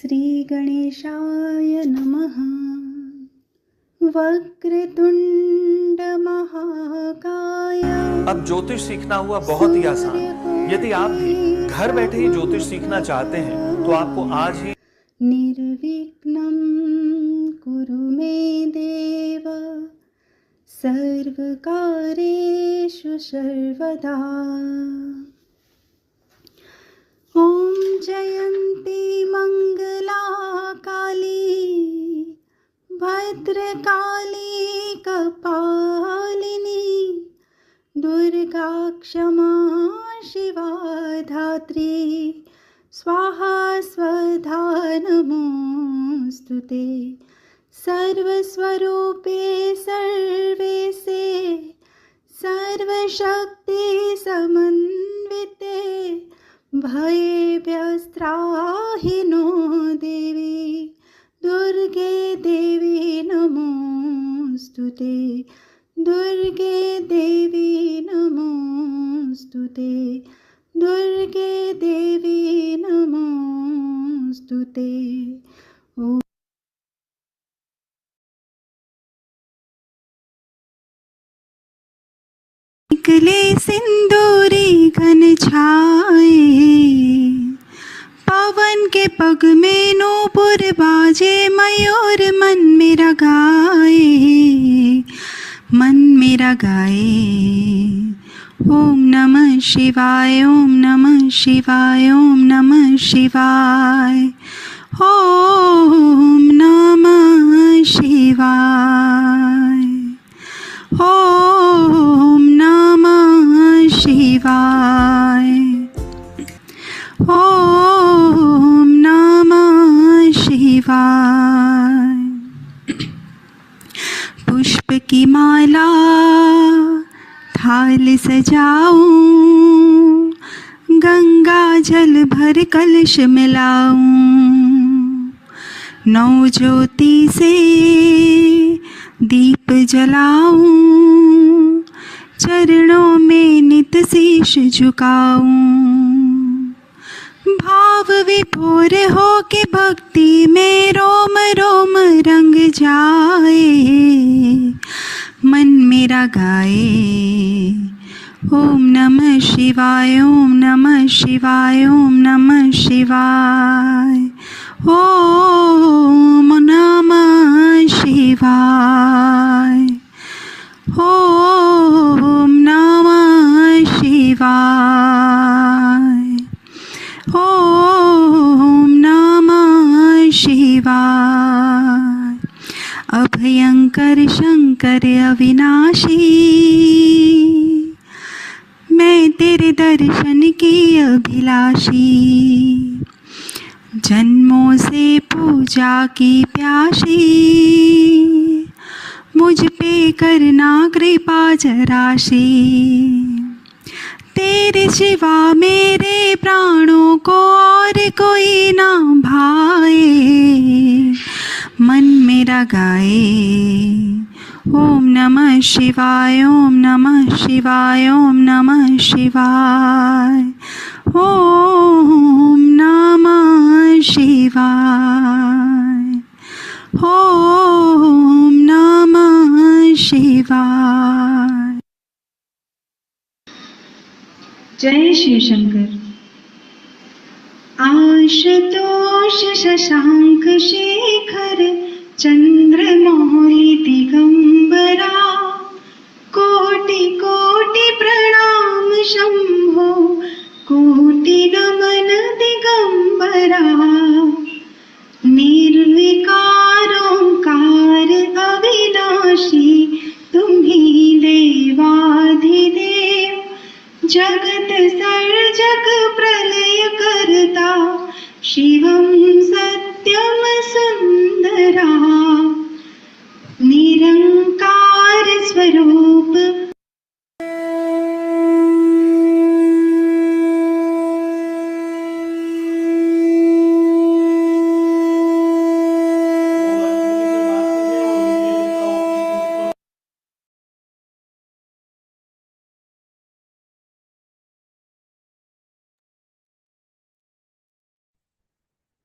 श्री गणेशाय नमः। वक्रतुंड महाकाय। अब ज्योतिष सीखना हुआ बहुत ही आसान। यदि आप भी घर बैठे ही ज्योतिष सीखना चाहते हैं तो आपको आज ही निर्विघ्नं कुरु मे देव सर्वकार्येषु सर्वदा। ॐ जयन्ती मंगला काली भद्रकाली कपालिनी दुर्गा क्षमा शिवा धात्री स्वाहा स्वधा नमोस्तुते। सर्वस्वरूपे सर्वेसे सर्वशक्ति समन्विते भयेभ्यस्त्राहि नो देवी दुर्गे देवी नमोस्तुते। दुर्गे देवी नमोस्तुते। दुर्गे देवी नमोस्तुते। निकले सिंदूरी घन छाए पवन के पग में नूपुर बाजे मयूर मन मेरा गाए। ओम नमः शिवाय ओम नमः शिवाय ओम नमः शिवाय ओम नमः शिवाय ओम नमः शिवाय ओम नमः शिवाय। पुष्प की माला थाल सजाऊं गंगा जल भर कलश मिलाऊं नौ ज्योति से दीप जलाऊं चरणों में नित शीश झुकाऊं भाव विभोर हो के भक्ति में रोम रोम रंग जाए मन मेरा गाए। ओम नमः शिवाय ओम नमः शिवाय ओम नमः शिवाय ओम नमः शिवाय ओम नमः शिवाय ओम नमः शिवाय। अभयंकर शंकर अविनाशी मैं तेरे दर्शन की अभिलाषी जन्मों से पूजा की प्यासी मुझ पे करना कृपा जराशी। तेरे सिवा मेरे प्राणों को और कोई ना भाए मन मेरा गाए। ओम नमः शिवाय ओम नमः शिवाय ओम नमः शिवाय ओम नमः शिवाय ओम नमः शिवाय। जय शिव शंकर। आशुतोष शशांक शेखर चंद्रमौली दिगंबरा कोटि कोटि प्रणाम शंभो कोटि नमन दिगंबरा। निर्विकार ओंकार अविनाशी तुम्ही देवाधिदेव जगत सर्जक प्रलय करता शिवं सत्यम सुंदरा। निरंकार स्वरूप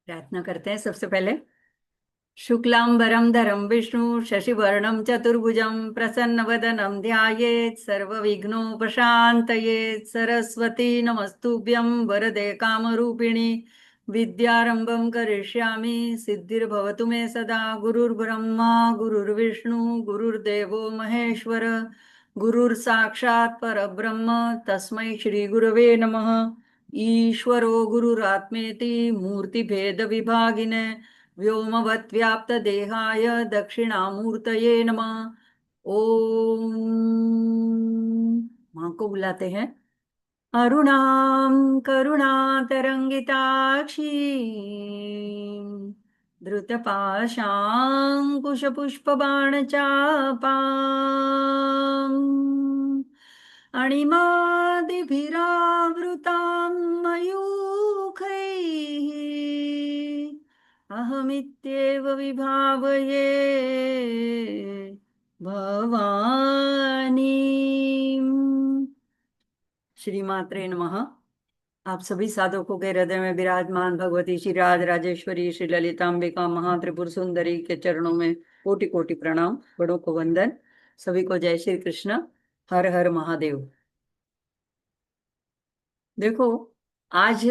प्रार्थना करते हैं सबसे पहले। शुक्लांबरं धरं विष्णु शशिवर्णं चतुर्भुजं प्रसन्नवदनं ध्यायेत् सर्वविघ्नोपशान्तयेत्। सरस्वती नमस्तुभ्यं वरदे कामरूपिणि विद्यारंभं करिष्यामि सिद्धिर्भवतु मे सदा। गुरुर्ब्रह्मा गुरुर्विष्णु गुरुर्देवो महेश्वर गुरुर्साक्षात् परब्रह्म तस्मै श्री गुरवे नमः। ईश्वरो गुरुरात्मेति मूर्तिभेद विभागिने व्योमवद्व्याप्तदेहाय दक्षिणामूर्तये नमः। ओम। माँ को बुलाते हैं। अरुणां करुणातरङ्गिताक्षीं धृतपाशाङ्कुशपुष्पबाणचापाम् अणिमादिभिरावृतां मयूखैः अहमित्येव विभावये भवानी। श्री मात्रे नमः। आप सभी साधकों के हृदय में विराजमान भगवती श्री राज राजेश्वरी श्री ललितांबिका महात्रिपुर सुंदरी के चरणों में कोटि कोटि प्रणाम, बड़ों को वंदन। सभी को जय श्री कृष्ण। हर हर महादेव। देखो, आज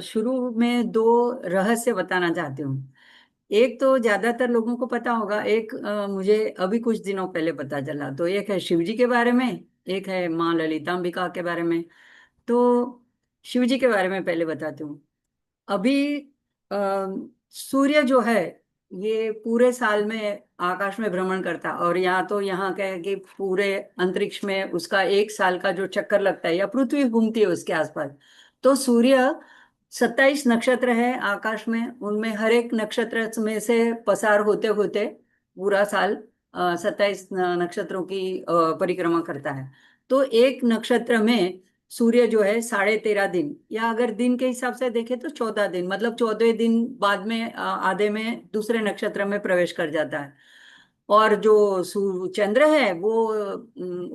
शुरू में दो रहस्य बताना चाहती हूँ। एक तो ज्यादातर लोगों को पता होगा, एक मुझे अभी कुछ दिनों पहले पता चला। तो एक है शिव जी के बारे में, एक है माँ ललितांबिका के बारे में। तो शिव जी के बारे में पहले बताती हूँ। अभी अ, सूर्य जो है ये पूरे साल में आकाश में भ्रमण करता है, और यहाँ तो यहाँ क्या है कि पूरे अंतरिक्ष में उसका एक साल का जो चक्कर लगता है या पृथ्वी घूमती है उसके आसपास। तो सूर्य 27 नक्षत्र है आकाश में, उनमें हर एक नक्षत्र में से पसार होते होते पूरा साल 27 नक्षत्रों की परिक्रमा करता है। तो एक नक्षत्र में सूर्य जो है 13.5 दिन, या अगर दिन के हिसाब से देखें तो 14 दिन, मतलब 14 दिन बाद में आधे में दूसरे नक्षत्र में प्रवेश कर जाता है। और जो चंद्र है वो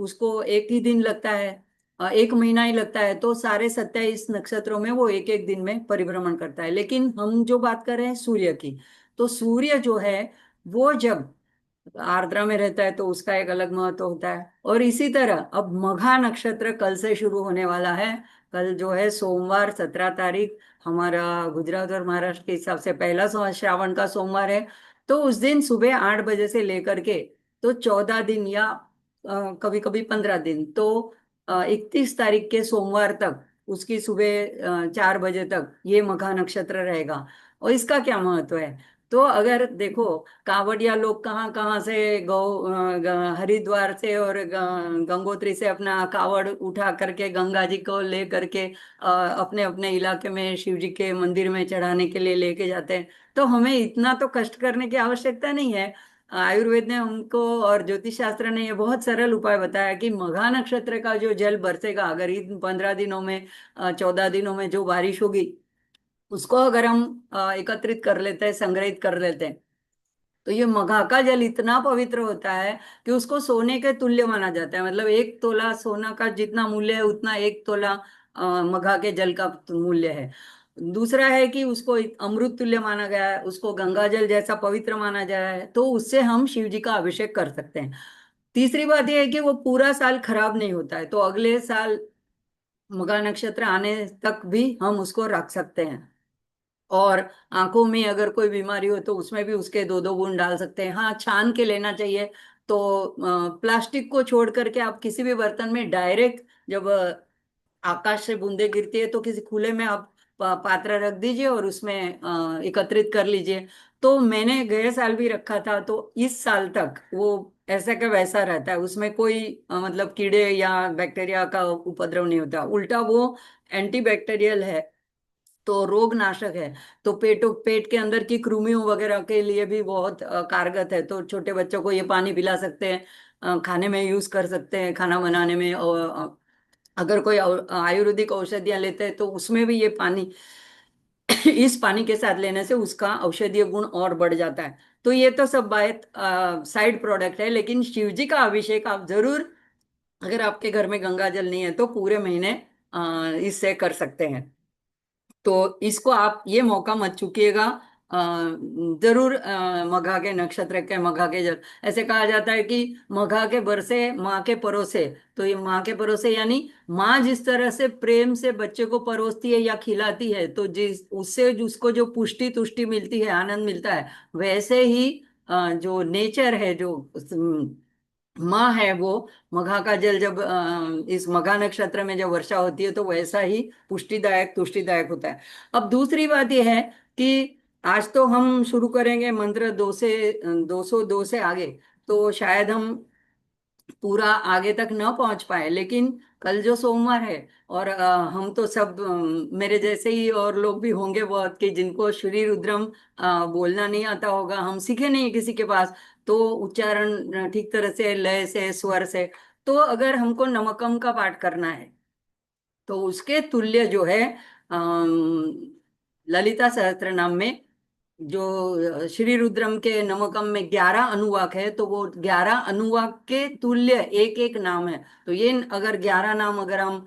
उसको एक ही दिन लगता है, एक महीना ही लगता है। तो सारे 27 नक्षत्रों में वो एक एक दिन में परिभ्रमण करता है। लेकिन हम जो बात कर रहे हैं सूर्य की, तो सूर्य जो है वो जब आर्द्रा में रहता है तो उसका एक अलग महत्व होता है। और इसी तरह अब मघा नक्षत्र कल से शुरू होने वाला है। कल जो है सोमवार 17 तारीख, हमारा गुजरात और महाराष्ट्र के हिसाब से पहला श्रावण का सोमवार है। तो उस दिन सुबह 8 बजे से लेकर के तो 14 दिन, या कभी कभी 15 दिन, तो 31 तारीख के सोमवार तक उसकी सुबह 4 बजे तक ये मघा नक्षत्र रहेगा। और इसका क्या महत्व है? तो अगर देखो, कांवड़िया लोग कहाँ कहाँ से हरिद्वार से और गंगोत्री से अपना कावड़ उठा करके गंगा जी को ले करके अपने अपने इलाके में शिव जी के मंदिर में चढ़ाने के लिए लेके जाते हैं। तो हमें इतना तो कष्ट करने की आवश्यकता नहीं है। आयुर्वेद ने हमको और ज्योतिष शास्त्र ने ये बहुत सरल उपाय बताया कि मघा नक्षत्र का जो जल बरसेगा, अगर इन 15 दिनों में 14 दिनों में जो बारिश होगी उसको अगर हम एकत्रित कर लेते हैं, संग्रहित कर लेते हैं, तो ये मघा का जल इतना पवित्र होता है कि उसको सोने के तुल्य माना जाता है। मतलब 1 तोला सोना का जितना मूल्य है उतना 1 तोला मघा के जल का मूल्य है। दूसरा है कि उसको अमृत तुल्य माना गया है, उसको गंगा जल जैसा पवित्र माना गया है, तो उससे हम शिव जी का अभिषेक कर सकते हैं। तीसरी बात यह है कि वो पूरा साल खराब नहीं होता है, तो अगले साल मघा नक्षत्र आने तक भी हम उसको रख सकते हैं। और आंखों में अगर कोई बीमारी हो तो उसमें भी उसके दो दो बूंद डाल सकते हैं। हाँ, छान के लेना चाहिए। तो प्लास्टिक को छोड़ करके आप किसी भी बर्तन में डायरेक्ट, जब आकाश से बूंदे गिरती है तो किसी खुले में आप पात्र रख दीजिए और उसमें एकत्रित कर लीजिए। तो मैंने गए साल भी रखा था, तो इस साल तक वो ऐसा का वैसा रहता है, उसमें कोई मतलब कीड़े या बैक्टीरिया का उपद्रव नहीं होता, उल्टा वो एंटीबैक्टीरियल है, तो रोग नाशक है। तो पेट के अंदर की कृमियों वगैरह के लिए भी बहुत कारगर है। तो छोटे बच्चों को ये पानी पिला सकते हैं, खाने में यूज कर सकते हैं, खाना बनाने में। और अगर कोई आयुर्वेदिक औषधियां लेते हैं तो उसमें भी ये पानी इस पानी के साथ लेने से उसका औषधीय गुण और बढ़ जाता है। तो ये तो सब बात साइड प्रोडक्ट है, लेकिन शिव जी का अभिषेक आप जरूर, अगर आपके घर में गंगा जल नहीं है तो पूरे महीने इससे कर सकते हैं। तो इसको आप ये मौका मत चूकिएगा। अ, जरूर मघा के नक्षत्र के मघा के जल, ऐसे कहा जाता है कि मघा के बरसे माँ के परोसे। तो ये माँ के परोसे यानी माँ जिस तरह से प्रेम से बच्चे को परोसती है या खिलाती है, तो जिस उससे उसको जो पुष्टि तुष्टि मिलती है, आनंद मिलता है, वैसे ही जो नेचर है, जो माँ है, वो मघा का जल जब इस मघा नक्षत्र में जब वर्षा होती है तो वैसा ही पुष्टिदायक तुष्टिदायक होता है। अब दूसरी बात यह है कि आज तो हम शुरू करेंगे मंत्र 202 से आगे, तो शायद हम पूरा आगे तक न पहुंच पाए, लेकिन कल जो सोमवार है, और हम तो सब मेरे जैसे ही और लोग भी होंगे बहुत, कि जिनको श्री रुद्रम बोलना नहीं आता होगा, हम सीखे नहीं किसी के पास, तो उच्चारण ठीक तरह से, लय से, स्वर से। तो अगर हमको नमकम का पाठ करना है, तो उसके तुल्य जो है ललिता सहस्त्र नाम में, जो श्री रुद्रम के नमकम में 11 अनुवाक है, तो वो 11 अनुवाक के तुल्य एक एक नाम है। तो ये अगर 11 नाम अगर हम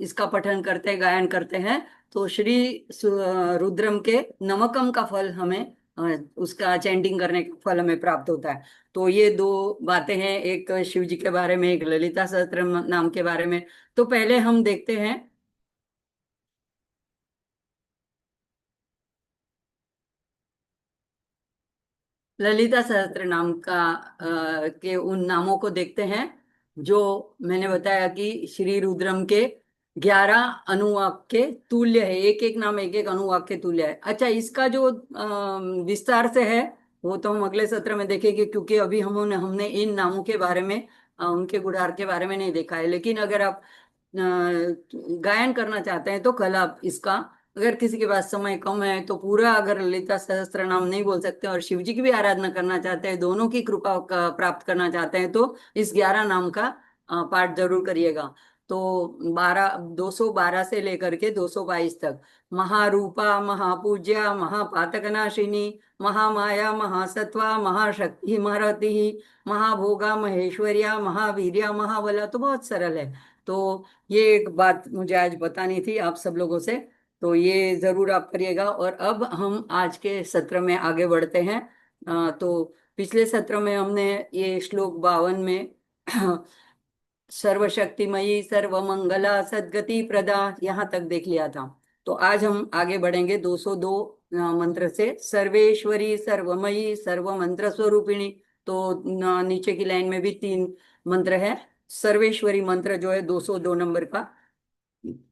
इसका पठन करते हैं, गायन करते हैं, तो श्री रुद्रम के नमकम का फल हमें, उसका चैंटिंग करने का फल हमें प्राप्त होता है। तो ये दो बातें हैं, एक शिव जी के बारे में, एक ललिता सहस्त्र नाम के बारे में। तो पहले हम देखते हैं ललिता सहस्त्र नाम का, के उन नामों को देखते हैं जो मैंने बताया कि श्री रुद्रम के 11 अनुवाक के तुल्य है, एक एक नाम एक एक अनुवाक के तुल्य है। अच्छा, इसका जो विस्तार से है, वो तो हम अगले सत्र में देखेंगे, क्योंकि अभी हमने इन नामों के बारे में, उनके गुढ़ार के बारे में नहीं देखा है। लेकिन अगर आप गायन करना चाहते हैं तो कल आप इसका, अगर किसी के पास समय कम है तो पूरा, अगर ललिता सहस्त्र नाम नहीं बोल सकते और शिव जी की भी आराधना करना चाहते हैं, दोनों की कृपा का प्राप्त करना चाहते हैं, तो इस 11 नाम का पाठ जरूर करिएगा। तो 212 से लेकर के 222 तक, महारूपा महापूज्या महापातकनाशिनी महामाया महासत्वा महाशक्ति महरती महाभोगा महेश्वर्या महावीर्या महाबला। तो बहुत सरल है। तो ये एक बात मुझे आज बतानी थी आप सब लोगों से, तो ये जरूर आप करिएगा। और अब हम आज के सत्र में आगे बढ़ते हैं। तो पिछले सत्र में हमने ये श्लोक 52 में सर्वशक्तिमयी सर्वमंगला सद्गति प्रदा, यहाँ तक देख लिया था। तो आज हम आगे बढ़ेंगे 202 मंत्र से, सर्वेश्वरी सर्वमयी सर्व मंत्र स्वरूपिणी। तो नीचे की लाइन में भी 3 मंत्र है। सर्वेश्वरी मंत्र जो है 202 नंबर का,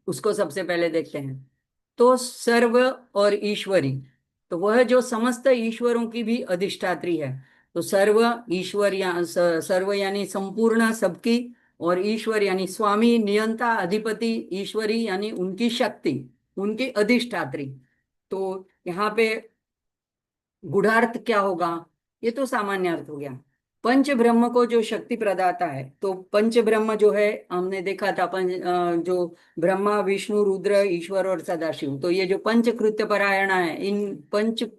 उसको सबसे पहले देखते हैं। तो सर्व और ईश्वरी, तो वह जो समस्त ईश्वरों की भी अधिष्ठात्री है। तो सर्व ईश्वर या सर्व यानी संपूर्ण सबकी, और ईश्वर यानी स्वामी नियंता अधिपति, ईश्वरी यानी उनकी शक्ति, उनकी अधिष्ठात्री। तो यहाँ पे गूढ़ार्थ क्या होगा, ये तो सामान्य अर्थ हो गया। पंच ब्रह्म को जो शक्ति प्रदाता है, तो पंच ब्रह्म जो है, हमने देखा था जो ब्रह्मा विष्णु रुद्र ईश्वर और सदाशिव, तो ये जो पंच कृत्य परायण है,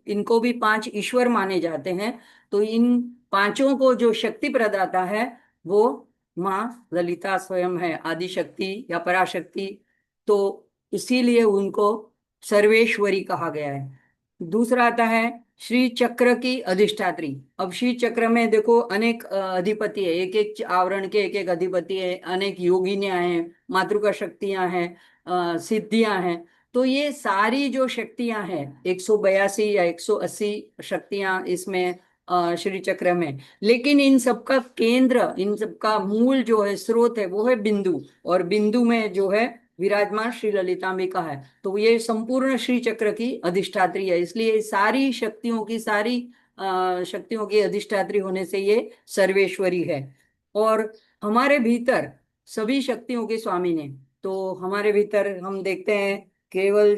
इनको भी 5 ईश्वर माने जाते हैं। तो इन पांचों को जो शक्ति प्रदाता है, वो माँ ललिता स्वयं है, आदि शक्ति या पराशक्ति। तो इसीलिए उनको सर्वेश्वरी कहा गया है। दूसरा आता है श्री चक्र की अधिष्ठात्री। अब श्री चक्र में देखो अनेक अधिपति है, एक एक आवरण के एक एक अधिपति है, अनेक योगिनियां हैं, मातृका शक्तियां हैं, सिद्धियां हैं। तो ये सारी जो शक्तियां हैं, 182 या 180 शक्तियां इसमें श्री चक्र में। लेकिन इन सबका केंद्र, इन सबका मूल जो है, स्रोत है, वो है बिंदु। और बिंदु में जो है विराजमान श्री ललितांबिका है। तो ये संपूर्ण श्री चक्र की अधिष्ठात्री है, इसलिए सारी शक्तियों की अधिष्ठात्री होने से ये सर्वेश्वरी है। और हमारे भीतर सभी शक्तियों के स्वामी ने, तो हमारे भीतर हम देखते हैं केवल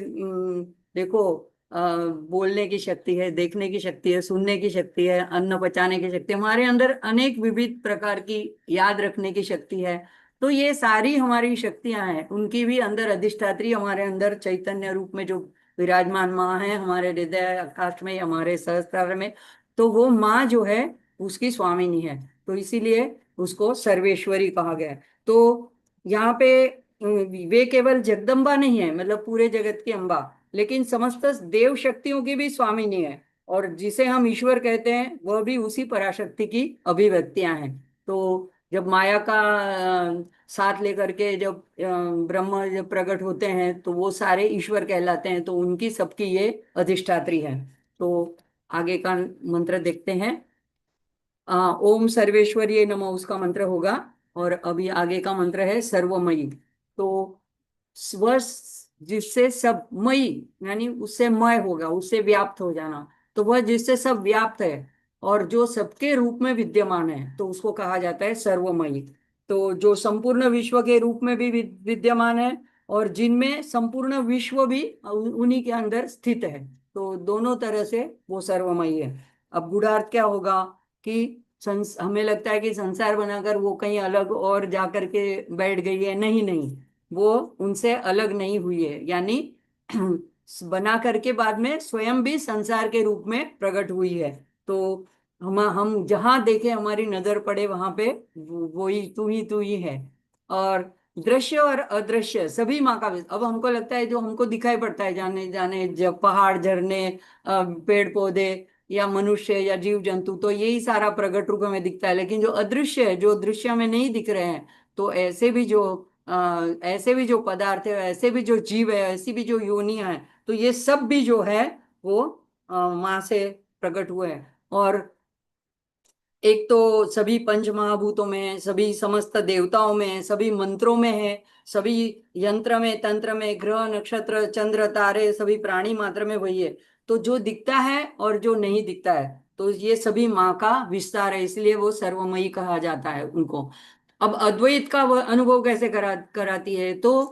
देखो, बोलने की शक्ति है, देखने की शक्ति है, सुनने की शक्ति है, अन्न पचाने की शक्ति है, हमारे अंदर अनेक विविध प्रकार की याद रखने की शक्ति है। तो ये सारी हमारी शक्तियां हैं, उनकी भी अंदर अधिष्ठात्री हमारे अंदर चैतन्य रूप में जो विराजमान माँ है, हमारे हृदय आकाश में, हमारे सहस्त्रार में, तो वो माँ जो है उसकी स्वामिनी है। तो इसीलिए उसको सर्वेश्वरी कहा गया है। तो यहाँ पे वे केवल जगदम्बा नहीं है, मतलब पूरे जगत की अम्बा, लेकिन समस्त देव शक्तियों की भी स्वामिनी है। और जिसे हम ईश्वर कहते हैं वह भी उसी पराशक्ति की अभिव्यक्तियां हैं। तो जब माया का साथ लेकर के जब ब्रह्म जब प्रकट होते हैं तो वो सारे ईश्वर कहलाते हैं, तो उनकी सबकी ये अधिष्ठात्री है। तो आगे का मंत्र देखते हैं। ओम सर्वेश्वरीय नमः उसका मंत्र होगा। और अभी आगे का मंत्र है सर्वमयी। तो स्व जिससे सब मई, यानी उससे मय होगा, उससे व्याप्त हो जाना। तो वह जिससे सब व्याप्त है और जो सबके रूप में विद्यमान है, तो उसको कहा जाता है सर्वमयी। तो जो संपूर्ण विश्व के रूप में भी विद्यमान है और जिनमें संपूर्ण विश्व भी उन्हीं के अंदर स्थित है, तो दोनों तरह से वो सर्वमयी है। अब गूढ़ार्थ क्या होगा कि हमें लगता है कि संसार बनाकर वो कहीं अलग और जाकर के बैठ गई है। नहीं नहीं, वो उनसे अलग नहीं हुई है, यानी बना करके बाद में स्वयं भी संसार के रूप में प्रकट हुई है। तो हम जहां देखे हमारी नजर पड़े वहां पे वो ही तू ही है। और दृश्य और अदृश्य सभी माँ का अब हमको लगता है जो हमको दिखाई पड़ता है, जाने जाने जब पहाड़, झरने, पेड़ पौधे या मनुष्य या जीव जंतु, तो यही सारा प्रकट रूप में दिखता है। लेकिन जो अदृश्य है, जो दृश्य में नहीं दिख रहे हैं, तो ऐसे भी जो पदार्थ है, ऐसे भी जो जीव है, ऐसी भी जो योनियां है, तो ये सब भी जो है वो माँ से प्रकट हुए हैं। और एक तो सभी पंच महाभूतों में, सभी समस्त देवताओं में, सभी मंत्रों में है, सभी यंत्र में, तंत्र में, ग्रह नक्षत्र चंद्र तारे सभी प्राणी मात्र में वही है। तो जो दिखता है और जो नहीं दिखता है, तो ये सभी माँ का विस्तार है, इसलिए वो सर्वमयी कहा जाता है उनको। अब अद्वैत का वह अनुभव कैसे कराती है, तो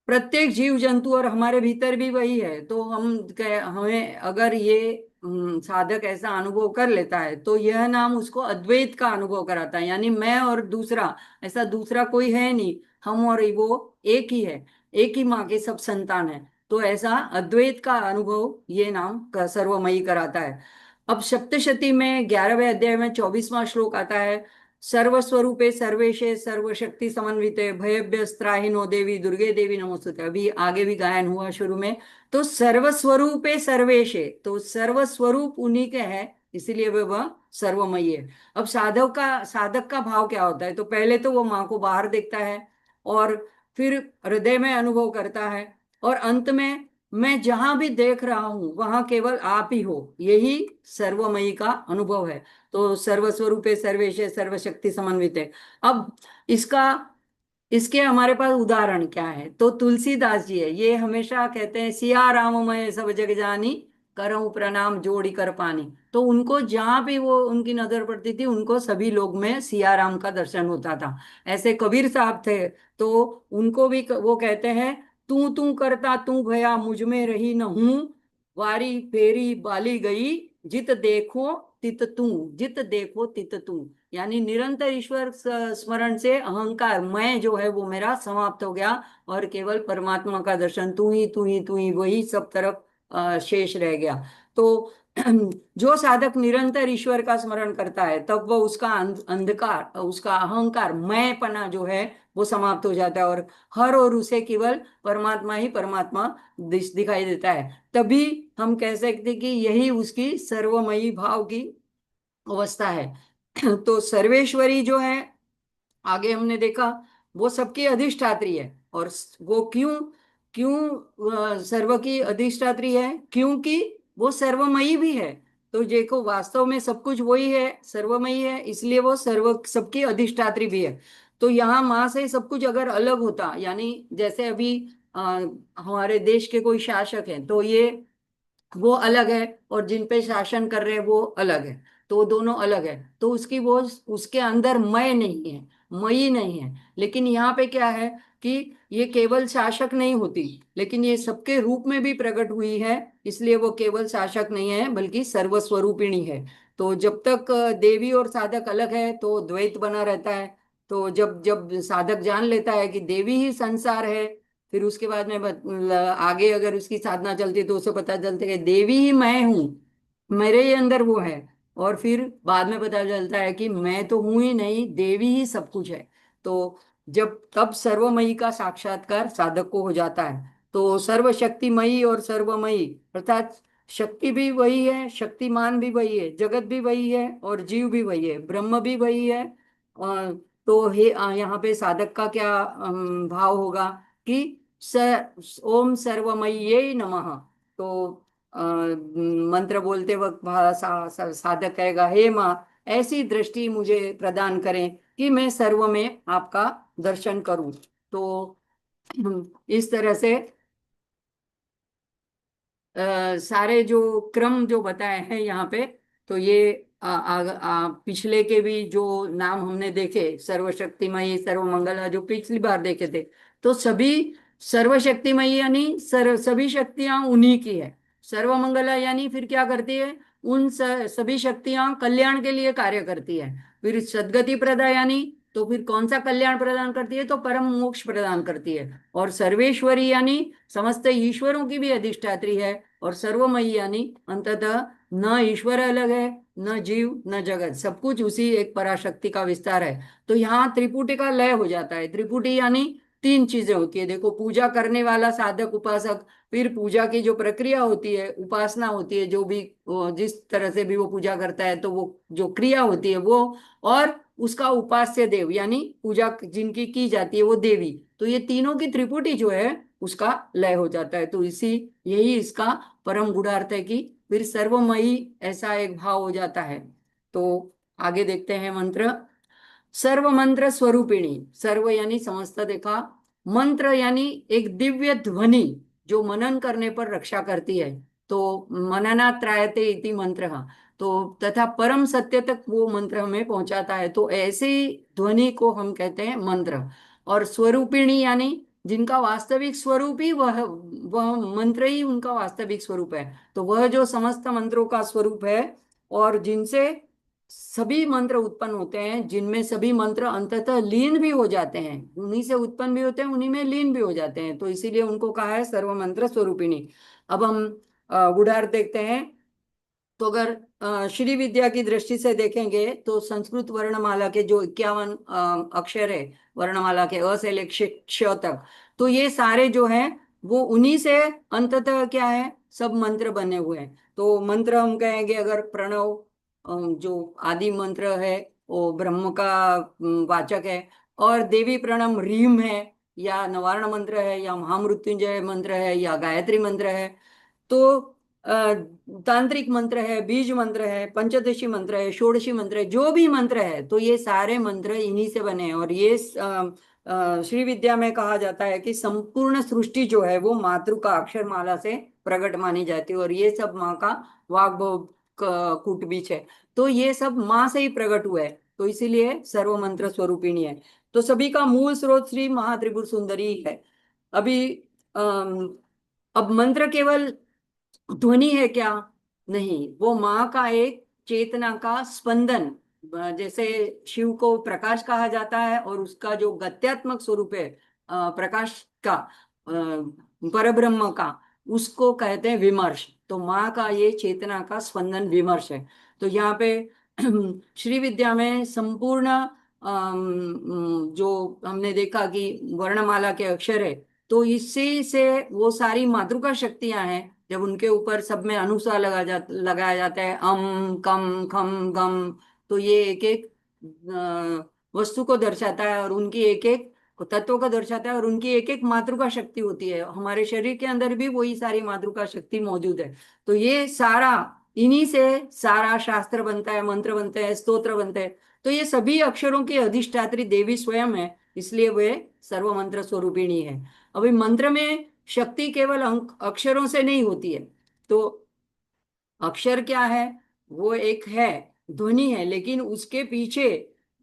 प्रत्येक जीव जंतु और हमारे भीतर भी वही है। तो हमें अगर ये साधक ऐसा अनुभव कर लेता है, तो यह नाम उसको अद्वैत का अनुभव कराता है, यानी मैं और दूसरा, ऐसा दूसरा कोई है नहीं, हम और वो एक ही है, एक ही माँ के सब संतान है। तो ऐसा अद्वैत का अनुभव ये नाम सर्वमयी कराता है। अब सप्तशती में 11वें अध्याय में 24वां श्लोक आता है। सर्वस्वरूपे सर्वेशे सर्वशक्ति समन्विते भयभ्यस्त्राहिनो देवी दुर्गे देवी नमोस्तुते। अभी आगे भी गायन हुआ शुरू में। तो सर्वस्वरूपे सर्वेशे, तो सर्वस्वरूप उन्हीं के है, इसीलिए वह सर्वमयी है। अब साधक का भाव क्या होता है, तो पहले तो वो माँ को बाहर देखता है और फिर हृदय में अनुभव करता है, और अंत में मैं जहां भी देख रहा हूं वहां केवल आप ही हो, यही सर्वमयी का अनुभव है। तो सर्वस्वरूपे सर्वेशे सर्वशक्ति समन्वित है। अब इसका इसके हमारे पास उदाहरण क्या है, तो तुलसीदास जी है, ये हमेशा कहते हैं सिया राम मैं सब जग जानी, करऊं प्रणाम जोड़ी कर पानी। तो उनको जहां भी वो उनकी नजर पड़ती थी, उनको सभी लोग में सिया राम का दर्शन होता था। ऐसे कबीर साहब थे, तो उनको भी वो कहते हैं, तू तू करता तू भया मुझ में रही न हूं, वारी फेरी बाली गई, जित देखो तित तू, जित देखो तित तू। यानी निरंतर ईश्वर स्मरण से अहंकार मैं जो है वो मेरा समाप्त हो गया, और केवल परमात्मा का दर्शन, तू ही वही सब तरफ शेष रह गया। तो जो साधक निरंतर ईश्वर का स्मरण करता है, तब वो उसका अंधकार, उसका अहंकार मैंपना जो है वो समाप्त हो जाता है, और हर और उसे केवल परमात्मा ही परमात्मा दिखाई देता है। तभी हम कह सकते कि यही उसकी सर्वमयी भाव की अवस्था है। तो सर्वेश्वरी जो है, आगे हमने देखा, वो सबकी अधिष्ठात्री है। और वो क्यों क्यों सर्व की अधिष्ठात्री है, क्योंकि वो सर्वमयी भी है। तो देखो वास्तव में सब कुछ वही है, सर्वमयी है, इसलिए वो सर्व सबकी अधिष्ठात्री भी है। तो यहाँ माँ से सब कुछ अगर अलग होता, यानी जैसे अभी हमारे देश के कोई शासक हैं, तो ये वो अलग है, और जिन पे शासन कर रहे हैं वो अलग है, तो वो दोनों अलग है। तो उसकी वो उसके अंदर मय नहीं है, मई नहीं है। लेकिन यहाँ पे क्या है कि ये केवल शासक नहीं होती, लेकिन ये सबके रूप में भी प्रकट हुई है, इसलिए वो केवल शासक नहीं है बल्कि सर्वस्वरूपिणी है। तो जब तक देवी और साधक अलग है तो द्वैत बना रहता है। तो जब जब साधक जान लेता है कि देवी ही संसार है, फिर उसके बाद में आगे अगर उसकी साधना चलती है तो उसे पता चलता है कि देवी ही मैं हूँ, मेरे ही अंदर वो है। और फिर बाद में पता चलता है कि मैं तो हूं ही नहीं, देवी ही सब कुछ है। तो जब तब सर्वमयी का साक्षात्कार साधक को हो जाता है। तो सर्वशक्तिमयी और सर्वमयी अर्थात शक्ति भी वही है, शक्तिमान भी वही है, जगत भी वही है और जीव भी वही है, ब्रह्म भी वही है। तो यहाँ पे साधक का क्या भाव होगा कि ओम सर्वमयी नमः। तो मंत्र बोलते वक्त साधक कहेगा, हे माँ ऐसी दृष्टि मुझे प्रदान करें कि मैं सर्व में आपका दर्शन करूं। तो इस तरह से सारे जो क्रम जो बताए हैं यहाँ पे, तो ये पिछले के भी जो नाम हमने देखे, सर्वशक्तिमयी सर्वमंगला जो पिछली बार देखे थे, तो सभी सर्वशक्तिमयी यानी सभी शक्तियां उन्हीं की है। सर्वमंगला यानी फिर क्या करती है, सभी शक्तियां कल्याण के लिए कार्य करती है। फिर सद्गति प्रदा यानी तो फिर कौन सा कल्याण प्रदान करती है, तो परम मोक्ष प्रदान करती है। और सर्वेश्वरी यानी समस्त ईश्वरों की भी अधिष्ठात्री है। और सर्वमयी यानी अंततः न ईश्वर अलग है, न जीव न जगत, सब कुछ उसी एक पराशक्ति का विस्तार है। तो यहाँ त्रिपुटी का लय हो जाता है। त्रिपुटी यानी तीन चीजें होती है। देखो, पूजा करने वाला साधक उपासक, फिर पूजा की जो प्रक्रिया होती है, उपासना होती है, जो भी जिस तरह से भी वो पूजा करता है, तो वो जो क्रिया होती है वो, और उसका उपास्य देव यानी पूजा जिनकी की जाती है वो देवी। तो ये तीनों की त्रिपुटी जो है उसका लय हो जाता है। तो यही इसका परम गूढ़ार्थ है कि फिर सर्वमयी ऐसा एक भाव हो जाता है। तो आगे देखते हैं मंत्र। सर्व मंत्र स्वरूपिणी, सर्व यानी समस्त देखा, मंत्र यानी एक दिव्य ध्वनि जो मनन करने पर रक्षा करती है। तो मननात्रायते इति मंत्र, तो तथा परम सत्य तक वो मंत्र हमें पहुंचाता है। तो ऐसी ध्वनि को हम कहते हैं मंत्र। और स्वरूपिणी यानी जिनका वास्तविक स्वरूप ही वह मंत्र ही उनका वास्तविक स्वरूप है। तो वह जो समस्त मंत्रों का स्वरूप है और जिनसे सभी मंत्र उत्पन्न होते हैं, जिनमें सभी मंत्र अंततः लीन भी हो जाते हैं, उन्हीं से उत्पन्न भी होते हैं, उन्हीं में लीन भी हो जाते हैं, तो इसीलिए उनको कहा है सर्व मंत्र स्वरूपिणी। अब हम गुढ़ार्थ देखते हैं। तो अगर श्री विद्या की दृष्टि से देखेंगे तो संस्कृत वर्णमाला के जो 51 अक्षर है वर्णमाला के, अ से लेकर क्ष तक, तो ये सारे जो हैं वो उन्हीं से अंततः क्या है, सब मंत्र बने हुए हैं। तो मंत्र हम कहेंगे अगर प्रणव जो आदि मंत्र है वो ब्रह्म का वाचक है, और देवी प्रणम रीम है, या नवारण मंत्र है, या महामृत्युंजय मंत्र है, या गायत्री मंत्र है। तो तांत्रिक मंत्र है, बीज मंत्र है, पंचदशी मंत्र है, षोडशी मंत्र है, जो भी मंत्र है, तो ये सारे मंत्र इन्हीं से बने हैं। और ये श्री विद्या में कहा जाता है कि संपूर्ण सृष्टि जो है वो मातृ का अक्षरमाला से प्रकट मानी जाती है, और ये सब माँ का वाग् कूट बीच है। तो ये सब माँ से ही प्रकट हुआ है, तो इसीलिए सर्व मंत्र स्वरूपिणी है। तो सभी का मूल स्रोत श्री महात्रिपुर सुंदरी है। अभी अब मंत्र केवल ध्वनि है क्या? नहीं, वो माँ का एक चेतना का स्पंदन, जैसे शिव को प्रकाश कहा जाता है और उसका जो गत्यात्मक स्वरूप है प्रकाश का, परब्रह्म का, उसको कहते हैं विमर्श। तो माँ का ये चेतना का स्पंदन विमर्श है। तो यहाँ पे श्री विद्या में संपूर्ण जो हमने देखा कि वर्णमाला के अक्षर है, तो इससे से वो सारी मातृका शक्तियां हैं, जब उनके ऊपर सब में अनुस्वार लगाया जाता है, कम खम गम, तो ये एक एक वस्तु को दर्शाता है और उनकी एक एक तत्व को दर्शाता है, और उनकी एक एक मातृका शक्ति होती है। हमारे शरीर के अंदर भी वही सारी मातृका शक्ति मौजूद है। तो ये सारा इन्हीं से सारा शास्त्र बनता है, मंत्र बनते हैं, स्तोत्र बनते हैं। तो ये सभी अक्षरों की अधिष्ठात्री देवी स्वयं है, इसलिए वे सर्व मंत्र स्वरूपिणी है। अभी मंत्र में शक्ति केवल अक्षरों से नहीं होती है। तो अक्षर क्या है? वो एक है, ध्वनि है, लेकिन उसके पीछे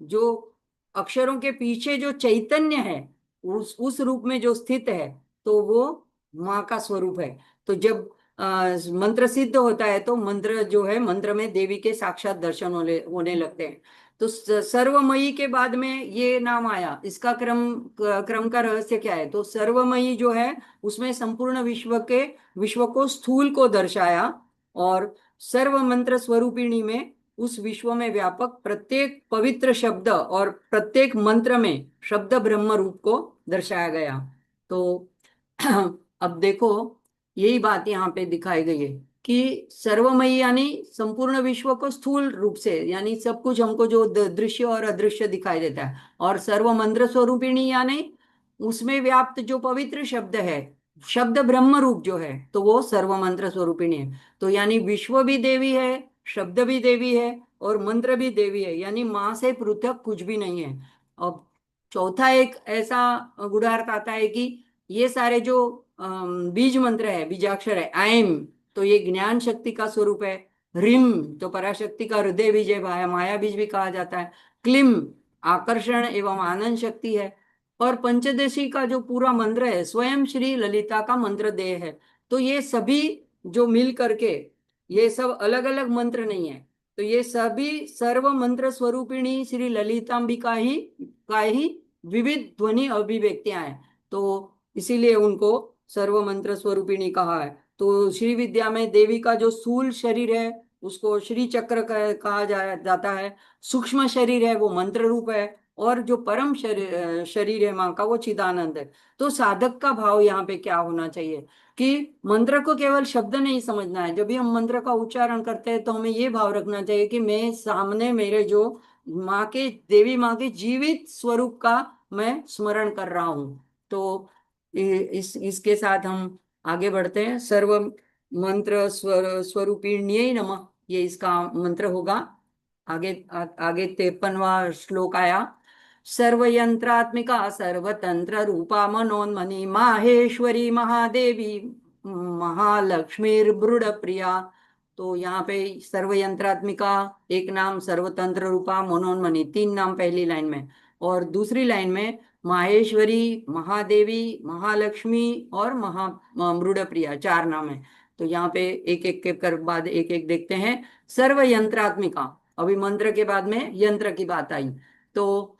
जो अक्षरों के पीछे जो चैतन्य है, उस रूप में जो स्थित है, तो वो माँ का स्वरूप है। तो जब मंत्र सिद्ध होता है तो मंत्र जो है, मंत्र में देवी के साक्षात दर्शन होने लगते हैं। तो सर्वमयी के बाद में ये नाम आया, इसका क्रम का रहस्य क्या है? तो सर्वमयी जो है उसमें संपूर्ण विश्व को स्थूल को दर्शाया, और सर्व मंत्र स्वरूपिणी में उस विश्व में व्यापक प्रत्येक पवित्र शब्द और प्रत्येक मंत्र में शब्द ब्रह्म रूप को दर्शाया गया। तो अब देखो, यही बात यहाँ पे दिखाई गई है कि सर्वमयी यानी संपूर्ण विश्व को स्थूल रूप से, यानी सब कुछ हमको जो दृश्य और अदृश्य दिखाई देता है, और सर्व मंत्र स्वरूपिणी यानी उसमें व्याप्त जो पवित्र शब्द है, शब्द ब्रह्म रूप जो है, तो वो सर्व मंत्र स्वरूपिणी है। तो यानी विश्व भी देवी है, शब्द भी देवी है, और मंत्र भी देवी है, यानी माँ से पृथक कुछ भी नहीं है। अब चौथा एक ऐसा गुणार्थ आता है कि ये सारे जो बीज मंत्र है, बीजाक्षर है, ऐम तो ये ज्ञान शक्ति का स्वरूप है, ह्रीम तो पराशक्ति का हृदय बीज है, माया बीज भी कहा जाता है, क्लीम आकर्षण एवं आनंद शक्ति है, और पंचदशी का जो पूरा मंत्र है स्वयं श्री ललिता का मंत्र देह है। तो ये सभी जो मिल करके, ये सब अलग अलग मंत्र नहीं है, तो ये सभी सर्व मंत्र स्वरूपिणी श्री ललितांबिका ही का ही विविध ध्वनि अभिव्यक्तियां हैं। तो इसीलिए उनको सर्व मंत्र स्वरूपिणी कहा है। तो श्री विद्या में देवी का जो स्थूल शरीर है उसको श्री चक्र कहा जाता है, सूक्ष्म शरीर है वो मंत्र रूप है, और जो परम शरीर है माँ का वो चिदानंद है। तो साधक का भाव यहाँ पे क्या होना चाहिए कि मंत्र को केवल शब्द नहीं समझना है, जब भी हम मंत्र का उच्चारण करते हैं तो हमें ये भाव रखना चाहिए कि मैं सामने मेरे जो माँ के, देवी माँ के जीवित स्वरूप का मैं स्मरण कर रहा हूँ। तो इसके साथ हम आगे बढ़ते हैं। सर्व मंत्र स्वरूपिण्यै नमः, ये इसका मंत्र होगा। आगे आगे 53वां श्लोक आया। सर्वयंत्रात्मिका सर्वतंत्र रूपा मनोन्मनी माहेश्वरी महादेवी महालक्ष्मीर्बृड प्रिया। तो यहाँ पे सर्वयंत्रात्मिका एक नाम, सर्वतंत्र रूपा, मनोन्मनी तीन नाम पहली लाइन में, और दूसरी लाइन में माहेश्वरी, महादेवी, महालक्ष्मी और मृड प्रिया चार नाम है। तो यहाँ पे एक एक के कर बाद एक एक देखते हैं। सर्व यंत्रात्मिका, अभी मंत्र के बाद में यंत्र की बात आई। तो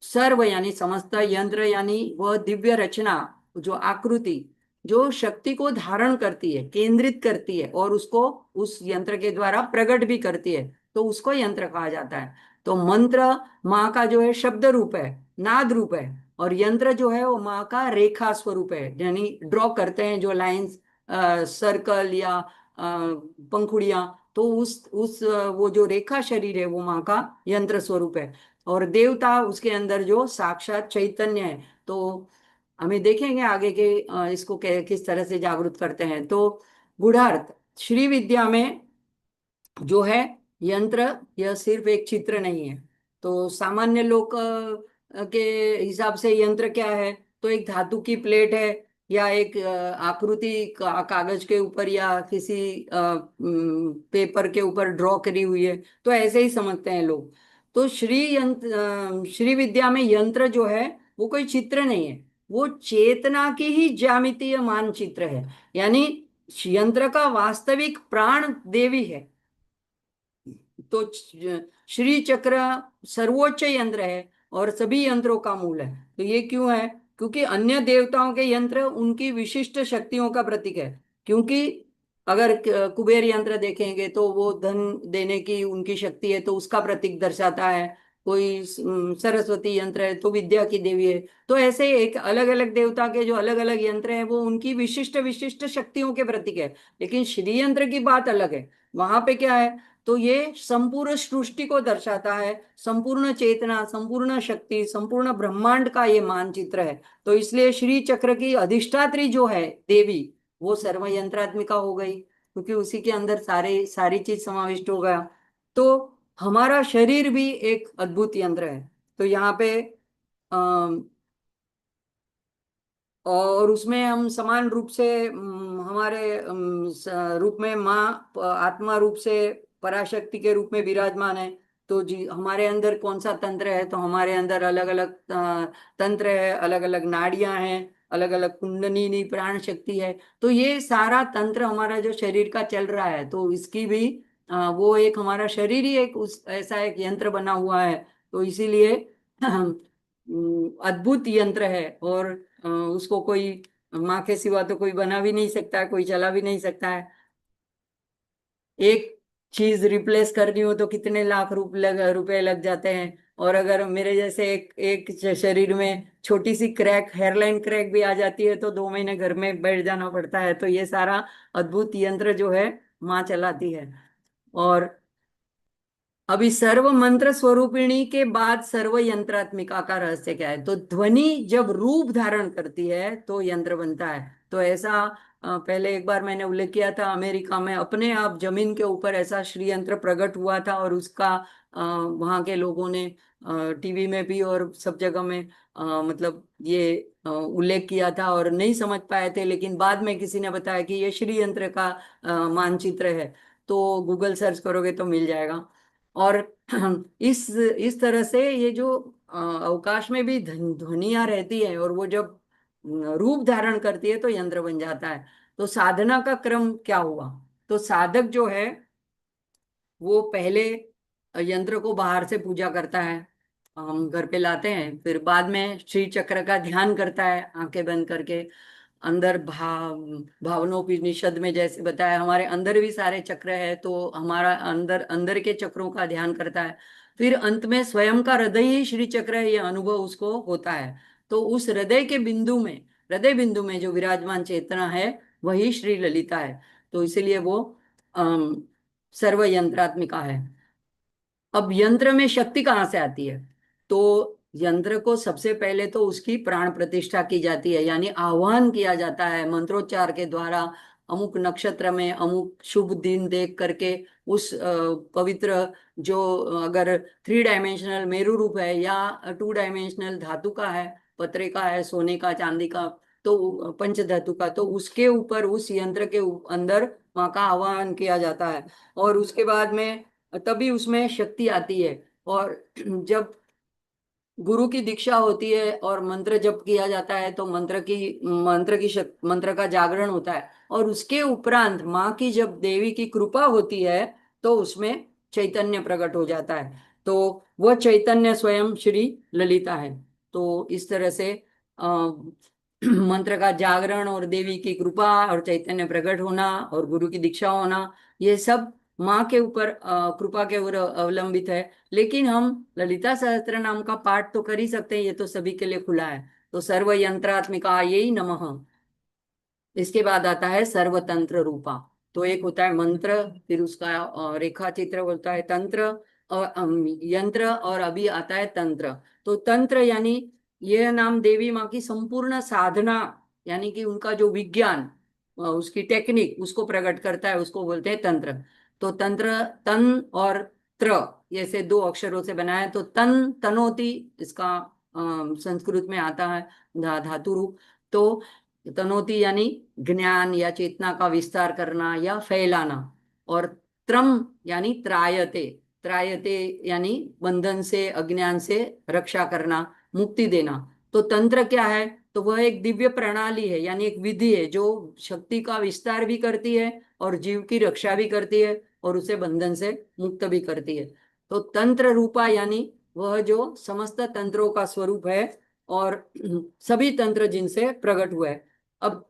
सर्व यानी समस्त, यंत्र यानी वह दिव्य रचना, जो आकृति जो शक्ति को धारण करती है, केंद्रित करती है और उसको उस यंत्र के द्वारा प्रकट भी करती है, तो उसको यंत्र कहा जाता है। तो मंत्र माँ का जो है शब्द रूप है, नाद रूप है, और यंत्र जो है वो माँ का रेखा स्वरूप है, यानी ड्रॉ करते हैं जो लाइंस, सर्कल या पंखुड़ियां, तो वो जो रेखा शरीर है वो माँ का यंत्र स्वरूप है। और देवता उसके अंदर जो साक्षात चैतन्य है। तो हमें देखेंगे आगे के इसको किस तरह से जागृत करते हैं। तो गूढ़ार्थ, श्री विद्या में जो है यंत्र, यह सिर्फ एक चित्र नहीं है। तो सामान्य लोग के हिसाब से यंत्र क्या है, तो एक धातु की प्लेट है, या एक आकृति कागज के ऊपर या किसी पेपर के ऊपर ड्रॉ करी हुई है, तो ऐसे ही समझते हैं लोग। तो श्री विद्या में यंत्र जो है वो कोई चित्र नहीं है, वो चेतना की ही ज्यामितीय मानचित्र है, यानी यंत्र का वास्तविक प्राण देवी है। तो श्री चक्र सर्वोच्च यंत्र है और सभी यंत्रों का मूल है। तो ये क्यों है, क्योंकि अन्य देवताओं के यंत्र उनकी विशिष्ट शक्तियों का प्रतीक है। क्योंकि अगर कुबेर यंत्र देखेंगे तो वो धन देने की उनकी शक्ति है, तो उसका प्रतीक दर्शाता है। कोई सरस्वती यंत्र है तो विद्या की देवी है। तो ऐसे एक अलग अलग देवता के जो अलग अलग यंत्र है वो उनकी विशिष्ट विशिष्ट शक्तियों के प्रतीक है। लेकिन श्री यंत्र की बात अलग है, वहां पे क्या है, तो ये संपूर्ण सृष्टि को दर्शाता है, संपूर्ण चेतना, संपूर्ण शक्ति, संपूर्ण ब्रह्मांड का ये मानचित्र है। तो इसलिए श्री चक्र की अधिष्ठात्री जो है देवी, वो सर्व यंत्रात्मिका हो गई, क्योंकि उसी के अंदर सारी चीज समाविष्ट हो गया। तो हमारा शरीर भी एक अद्भुत यंत्र है। तो यहाँ पे और उसमें हम समान रूप से हमारे रूप में माँ आत्मा रूप से पराशक्ति के रूप में विराजमान है। तो जी हमारे अंदर कौन सा तंत्र है, तो हमारे अंदर अलग अलग तंत्र है, अलग अलग नाड़ियां हैं, अलग अलग कुंडलिनी प्राण शक्ति है। तो ये सारा तंत्र हमारा जो शरीर का चल रहा है, तो इसकी भी वो एक हमारा शरीर ही एक उस ऐसा एक यंत्र बना हुआ है। तो इसीलिए अद्भुत यंत्र है, और उसको कोई माँ के सिवा तो कोई बना भी नहीं सकता है, कोई चला भी नहीं सकता है। एक चीज रिप्लेस करनी हो तो कितने लाख रुपए लग जाते हैं। और अगर मेरे जैसे एक एक शरीर में छोटी सी क्रैक, हेयरलाइन क्रैक भी आ जाती है तो 2 महीने घर में बैठ जाना पड़ता है। तो ये सारा अद्भुत यंत्र जो है माँ चलाती है। और अभी सर्व मंत्र स्वरूपिणी के बाद सर्व यंत्रात्मिका का रहस्य क्या है? तो ध्वनि जब रूप धारण करती है तो यंत्र बनता है। तो ऐसा पहले एक बार मैंने उल्लेख किया था, अमेरिका में अपने आप जमीन के ऊपर ऐसा श्री यंत्र प्रकट हुआ था, और उसका वहाँ के लोगों ने टीवी में भी और सब जगह में मतलब ये उल्लेख किया था, और नहीं समझ पाए थे। लेकिन बाद में किसी ने बताया कि ये श्री यंत्र का मानचित्र है। तो गूगल सर्च करोगे तो मिल जाएगा। और इस तरह से ये जो अवकाश में भी ध्वनियां रहती है, और वो जब रूप धारण करती है तो यंत्र बन जाता है। तो साधना का क्रम क्या हुआ? तो साधक जो है वो पहले यंत्र को बाहर से पूजा करता है, हम घर पे लाते हैं। फिर बाद में श्री चक्र का ध्यान करता है आंखें बंद करके। अंदर भावनोपनिषद में जैसे बताया, हमारे अंदर भी सारे चक्र है, तो हमारा अंदर अंदर के चक्रों का ध्यान करता है। फिर अंत में स्वयं का हृदय ही श्री चक्र है, ये अनुभव उसको होता है। तो उस हृदय बिंदु में जो विराजमान चेतना है वही श्री ललिता है। तो इसीलिए वो अम, सर्व यंत्रात्मिका है। अब यंत्र में शक्ति कहाँ से आती है? तो यंत्र को सबसे पहले तो उसकी प्राण प्रतिष्ठा की जाती है, यानी आह्वान किया जाता है मंत्रोच्चार के द्वारा। अमुक नक्षत्र में अमुक शुभ दिन देख करके उस पवित्र, जो अगर 3 डायमेंशनल मेरू रूप है या 2 डायमेंशनल धातु का है, पत्रे का है, सोने का, चांदी का, तो पंच धातु का, तो उसके ऊपर उस यंत्र के अंदर वहां का आह्वान किया जाता है। और उसके बाद में तभी उसमें शक्ति आती है। और जब गुरु की दीक्षा होती है और मंत्र जप किया जाता है तो मंत्र का जागरण होता है। और उसके उपरांत माँ की जब देवी की कृपा होती है तो उसमें चैतन्य प्रकट हो जाता है। तो वह चैतन्य स्वयं श्री ललिता है। तो इस तरह से मंत्र का जागरण और देवी की कृपा और चैतन्य प्रकट होना और गुरु की दीक्षा होना, ये सब माँ के ऊपर कृपा के ऊपर अवलंबित है। लेकिन हम ललिता सहस्त्र नाम का पाठ तो कर ही सकते हैं, ये तो सभी के लिए खुला है। तो सर्व यंत्रात्मिका यही नमः। इसके बाद आता है सर्वतंत्र रूपा। तो एक होता है मंत्र, फिर उसका रेखा चित्र होता है तंत्र और यंत्र, और अभी आता है तंत्र। तो तंत्र यानी यह नाम देवी माँ की संपूर्ण साधना, यानी कि उनका जो विज्ञान, उसकी टेक्निक, उसको प्रकट करता है, उसको बोलते हैं तंत्र। तो तंत्र तन और त्र, जैसे 2 अक्षरों से बना है। तो तन तनोति, इसका संस्कृत में आता है धातु रूप। तो तनोति यानी ज्ञान या चेतना का विस्तार करना या फैलाना। और त्रम यानी त्रायते, त्रायते यानी बंधन से, अज्ञान से रक्षा करना, मुक्ति देना। तो तंत्र क्या है? तो वह एक दिव्य प्रणाली है, यानी एक विधि है जो शक्ति का विस्तार भी करती है और जीव की रक्षा भी करती है और उसे बंधन से मुक्त भी करती है। तो तंत्र रूपा यानी वह जो समस्त तंत्रों का स्वरूप है और सभी तंत्र जिनसे प्रकट हुआ है। अब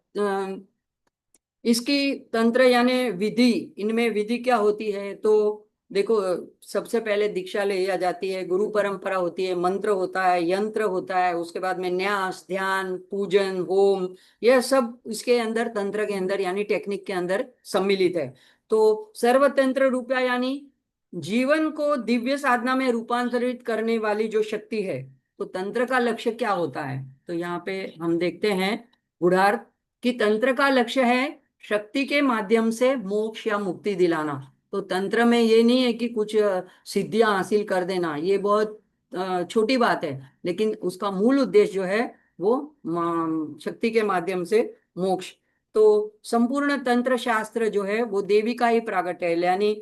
इसकी तंत्र यानी विधि, इनमें विधि क्या होती है? तो देखो, सबसे पहले दीक्षा ले जाती है, गुरु परंपरा होती है, मंत्र होता है, यंत्र होता है, उसके बाद में न्यास, ध्यान, पूजन, होम, यह सब इसके अंदर, तंत्र के अंदर यानी टेक्निक के अंदर सम्मिलित है। तो सर्वतंत्र रूपा यानी जीवन को दिव्य साधना में रूपांतरित करने वाली जो शक्ति है। तो तंत्र का लक्ष्य क्या होता है? तो यहाँ पे हम देखते हैं गुढ़ार्थ कि तंत्र का लक्ष्य है शक्ति के माध्यम से मोक्ष या मुक्ति दिलाना। तो तंत्र में ये नहीं है कि कुछ सिद्धियां हासिल कर देना, ये बहुत छोटी बात है। लेकिन उसका मूल उद्देश्य जो है वो शक्ति के माध्यम से मोक्ष। तो संपूर्ण तंत्र शास्त्र जो है वो देवी का ही प्रागट्य है। यानी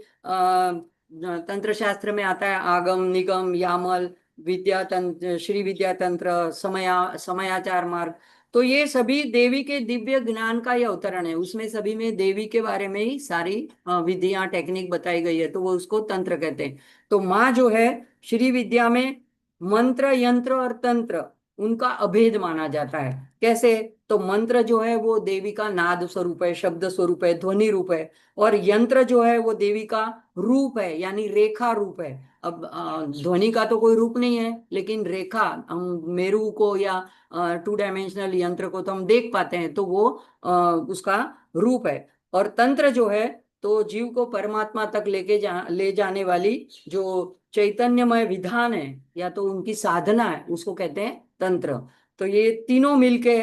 तंत्र शास्त्र में आता है आगम, निगम, यामल, विद्या तंत्र, श्री विद्या तंत्र, समयाचार मार्ग। तो ये सभी देवी के दिव्य ज्ञान का ही अवतरण है। उसमें सभी में देवी के बारे में ही सारी विधियां, टेक्निक बताई गई है, तो वो उसको तंत्र कहते हैं। तो माँ जो है श्री विद्या में मंत्र, यंत्र और तंत्र, उनका अभेद माना जाता है। कैसे? तो मंत्र जो है वो देवी का नाद स्वरूप है, शब्द स्वरूप है, ध्वनि रूप है। और यंत्र जो है वो देवी का रूप है, यानी रेखा रूप है। अब ध्वनि का तो कोई रूप नहीं है, लेकिन रेखा, हम मेरू को या 2 डायमेंशनल यंत्र को तो हम देख पाते हैं, तो वो उसका रूप है। और तंत्र जो है, तो जीव को परमात्मा तक ले जाने वाली जो चैतन्यमय विधान है, या तो उनकी साधना है, उसको कहते हैं तंत्र। तो ये तीनों मिलके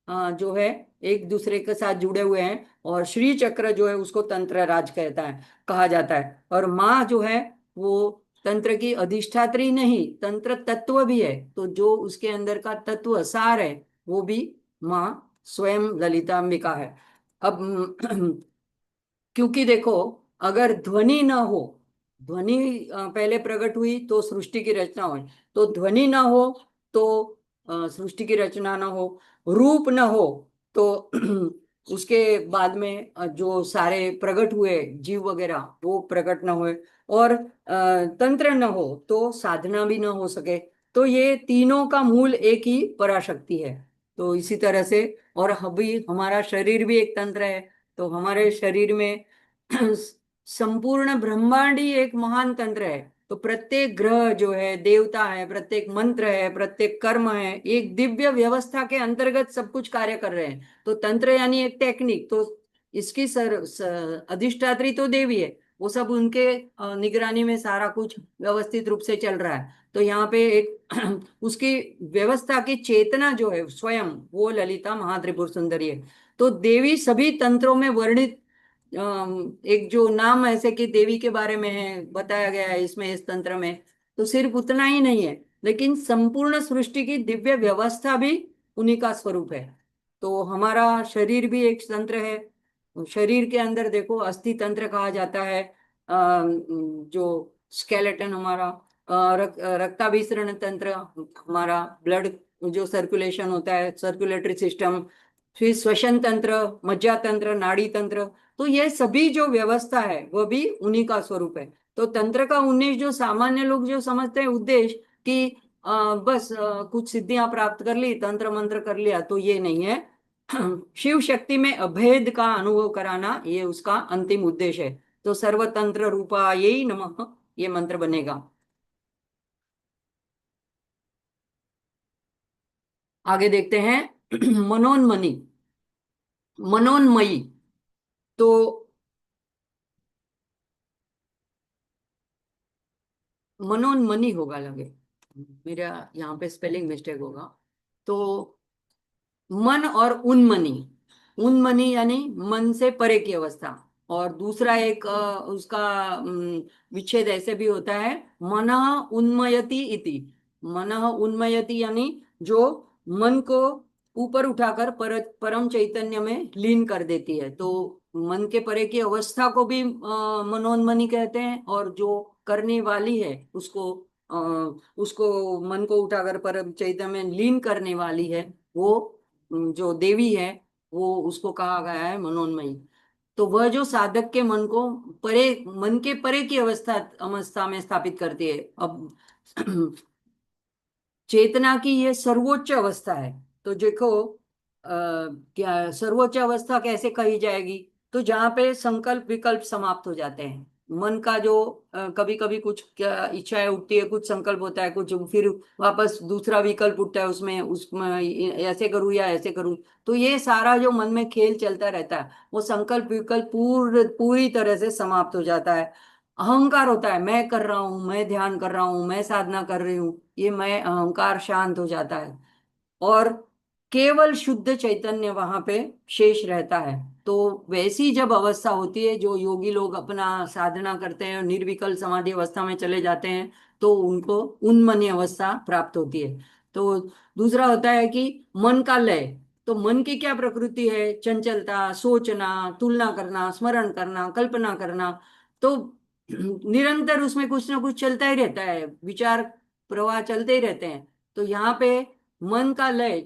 जो है एक दूसरे के साथ जुड़े हुए हैं। और श्री चक्र जो है उसको तंत्र राज कहा जाता है। और माँ जो है वो तंत्र की अधिष्ठात्री नहीं, तंत्र तत्व भी है। तो जो उसके अंदर का तत्व सार है, वो भी माँ स्वयं ललिता अंबिका है। अब क्योंकि देखो, अगर ध्वनि ना हो, ध्वनि पहले प्रकट हुई तो सृष्टि की रचना हुई। तो ध्वनि ना हो तो सृष्टि की रचना ना हो। रूप ना हो तो उसके बाद में जो सारे प्रकट हुए जीव वगैरह वो प्रकट ना हुए। और तंत्र न हो तो साधना भी ना हो सके। तो ये तीनों का मूल एक ही पराशक्ति है। तो इसी तरह से, और अभी हमारा शरीर भी एक तंत्र है। तो हमारे शरीर में संपूर्ण ब्रह्मांड ही एक महान तंत्र है। तो प्रत्येक ग्रह जो है देवता है, प्रत्येक मंत्र है, प्रत्येक कर्म है, एक दिव्य व्यवस्था के अंतर्गत सब कुछ कार्य कर रहे हैं। तो तंत्र यानी एक टेक्निक। तो इसकी अधिष्ठात्री तो देवी है। वो सब उनके निगरानी में सारा कुछ व्यवस्थित रूप से चल रहा है। तो यहाँ पे एक उसकी व्यवस्था की चेतना जो है स्वयं, वो ललिता महात्रिपुर सुंदरी है। तो देवी सभी तंत्रों में वर्णित, एक जो नाम ऐसे कि देवी के बारे में है बताया गया है इसमें, इस तंत्र में। तो सिर्फ उतना ही नहीं है, लेकिन संपूर्ण सृष्टि की दिव्य व्यवस्था भी उन्हीं का स्वरूप है। तो हमारा शरीर भी एक तंत्र है। शरीर के अंदर देखो अस्थि तंत्र कहा जाता है। जो स्केलेटन हमारा, रक्ताभिसरण तंत्र हमारा, ब्लड जो सर्कुलेशन होता है, सर्कुलेटरी सिस्टम, फिर श्वसन तंत्र, मज्जा तंत्र, नाड़ी तंत्र। तो ये सभी जो व्यवस्था है वह भी उन्हीं का स्वरूप है। तो तंत्र का उद्देश्य, जो सामान्य लोग जो समझते हैं उद्देश्य कि बस कुछ सिद्धियां प्राप्त कर ली, तंत्र मंत्र कर लिया, तो ये नहीं है। शिव शक्ति में अभेद का अनुभव कराना ये उसका अंतिम उद्देश्य है। तो सर्वतंत्र रूपा यही नमः, ये मंत्र बनेगा। आगे देखते हैं। मनोन्मनी, मनोन्मयी। तो मनोन्मनी होगा लगे, मेरा यहाँ पे स्पेलिंग मिस्टेक होगा। तो मन और उन्मनी, उन्मनी यानी मन से परे की अवस्था। और दूसरा एक उसका विच्छेद ऐसे भी होता है, मनः उन्मयति इति। मनः उन्मयति यानी जो मन को ऊपर उठाकर परम चैतन्य में लीन कर देती है। तो मन के परे की अवस्था को भी मनोन्मनी कहते हैं। और जो करने वाली है उसको, उसको मन को उठाकर परम चैतन्य में लीन करने वाली है, वो जो देवी है, वो उसको कहा गया है मनोन्मयी। तो वह जो साधक के मन को परे, मन के परे की अवस्था अवस्था में स्थापित करती है। अब चेतना की ये सर्वोच्च अवस्था है। तो देखो क्या सर्वोच्च अवस्था कैसे कही जाएगी? तो जहाँ पे संकल्प विकल्प समाप्त हो जाते हैं। मन का जो कभी कभी कुछ क्या इच्छाएं उठती है, कुछ संकल्प होता है, कुछ फिर वापस दूसरा विकल्प उठता है, उसमें उसमें ऐसे करूँ या ऐसे करूँ। तो ये सारा जो मन में खेल चलता रहता है, वो संकल्प विकल्प पूरी तरह से समाप्त हो जाता है। अहंकार होता है, मैं कर रहा हूँ, मैं ध्यान कर रहा हूँ, मैं साधना कर रही हूँ, ये मैं अहंकार शांत हो जाता है। और केवल शुद्ध चैतन्य वहां पे शेष रहता है। तो वैसी जब अवस्था होती है, जो योगी लोग अपना साधना करते हैं और निर्विकल समाधि अवस्था में चले जाते हैं, तो उनको उन्मनी अवस्था प्राप्त होती है। तो दूसरा होता है कि मन का लय। तो मन की क्या प्रकृति है? चंचलता, सोचना, तुलना करना, स्मरण करना, कल्पना करना। तो निरंतर उसमें कुछ ना कुछ चलता ही रहता है, विचार प्रवाह चलते ही रहते हैं। तो यहाँ पे मन का लय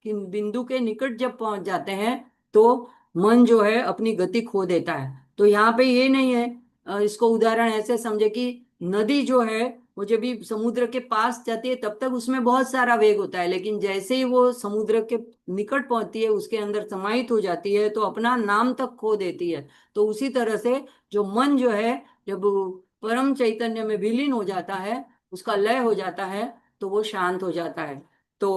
कि बिंदु के निकट जब पहुंच जाते हैं, तो मन जो है अपनी गति खो देता है। तो यहाँ पे ये नहीं है, इसको उदाहरण ऐसे समझे कि नदी जो है वो जब भी समुद्र के पास जाती है तब तक उसमें बहुत सारा वेग होता है, लेकिन जैसे ही वो समुद्र के निकट पहुंचती है, उसके अंदर समाहित हो जाती है, तो अपना नाम तक खो देती है। तो उसी तरह से जो मन जो है, जब परम चैतन्य में विलीन हो जाता है, उसका लय हो जाता है, तो वो शांत हो जाता है। तो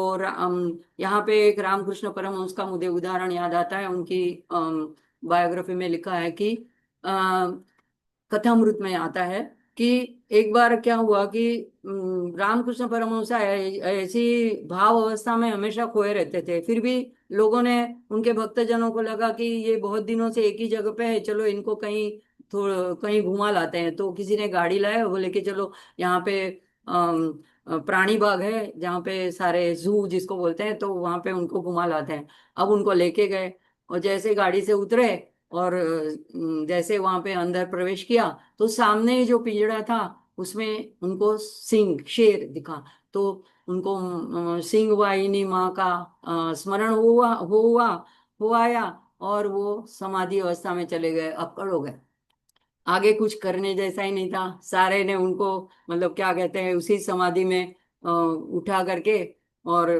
यहाँ पे एक रामकृष्ण परमहंस का मुझे उदाहरण याद आता है। उनकी बायोग्राफी में लिखा है कि कथामृत में आता है कि एक बार क्या हुआ कि रामकृष्ण परमहंस ऐसी भाव अवस्था में हमेशा खोए रहते थे। फिर भी लोगों ने, उनके भक्तजनों को लगा कि ये बहुत दिनों से एक ही जगह पे है, चलो इनको कहीं थोड़ा कहीं घुमा लाते हैं। तो किसी ने गाड़ी लाया, बोले कि चलो यहाँ पे प्राणी बाग है, जहाँ पे सारे जू जिसको बोलते हैं, तो वहां पे उनको घुमा लाते हैं। अब उनको लेके गए, और जैसे गाड़ी से उतरे और जैसे वहां पे अंदर प्रवेश किया, तो सामने ही जो पिंजड़ा था उसमें उनको सिंह, शेर दिखा। तो उनको सिंह वाहिनी माँ का स्मरण हो आया, और वो समाधि अवस्था में चले गए, अक्कड़ हो गए। आगे कुछ करने जैसा ही नहीं था। सारे ने उनको, मतलब क्या कहते हैं, उसी समाधि में उठा करके और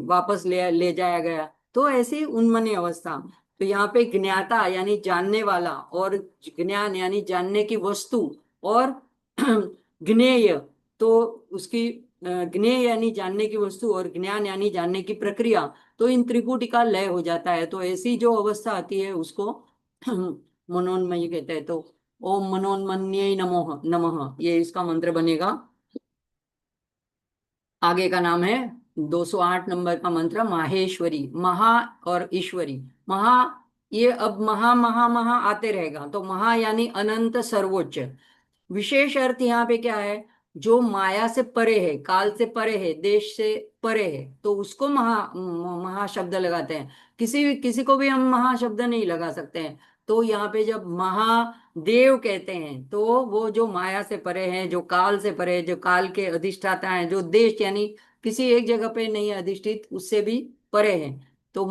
वापस ले ले जाया गया। तो ऐसी उन्मनी अवस्था। तो यहाँ पे ज्ञाता यानी जानने वाला, और ज्ञान यानी जानने की वस्तु, और ज्ञेय, तो उसकी ज्ञेय यानी जानने की वस्तु, और ज्ञान यानी जानने की प्रक्रिया। तो इन त्रिपुटी का लय हो जाता है। तो ऐसी जो अवस्था आती है उसको मनोन्मयी कहते हैं। तो ओम मनोन्मन्ये नमः नमः, ये इसका मंत्र बनेगा। आगे का नाम है 208 नंबर का मंत्र, माहेश्वरी। महा और ईश्वरी। महा, ये अब महा महा महा आते रहेगा। तो महा यानी अनंत, सर्वोच्च। विशेष अर्थ यहाँ पे क्या है, जो माया से परे है, काल से परे है, देश से परे है, तो उसको महा शब्द लगाते हैं। किसी किसी को भी हम महा शब्द नहीं लगा सकते हैं। तो यहाँ पे जब महादेव कहते हैं, तो वो जो माया से परे हैं, जो काल से परे है, जो काल के अधिष्ठाता हैं, जो देश यानी किसी एक जगह पे नहीं अधिष्ठित, उससे भी परे हैं। तो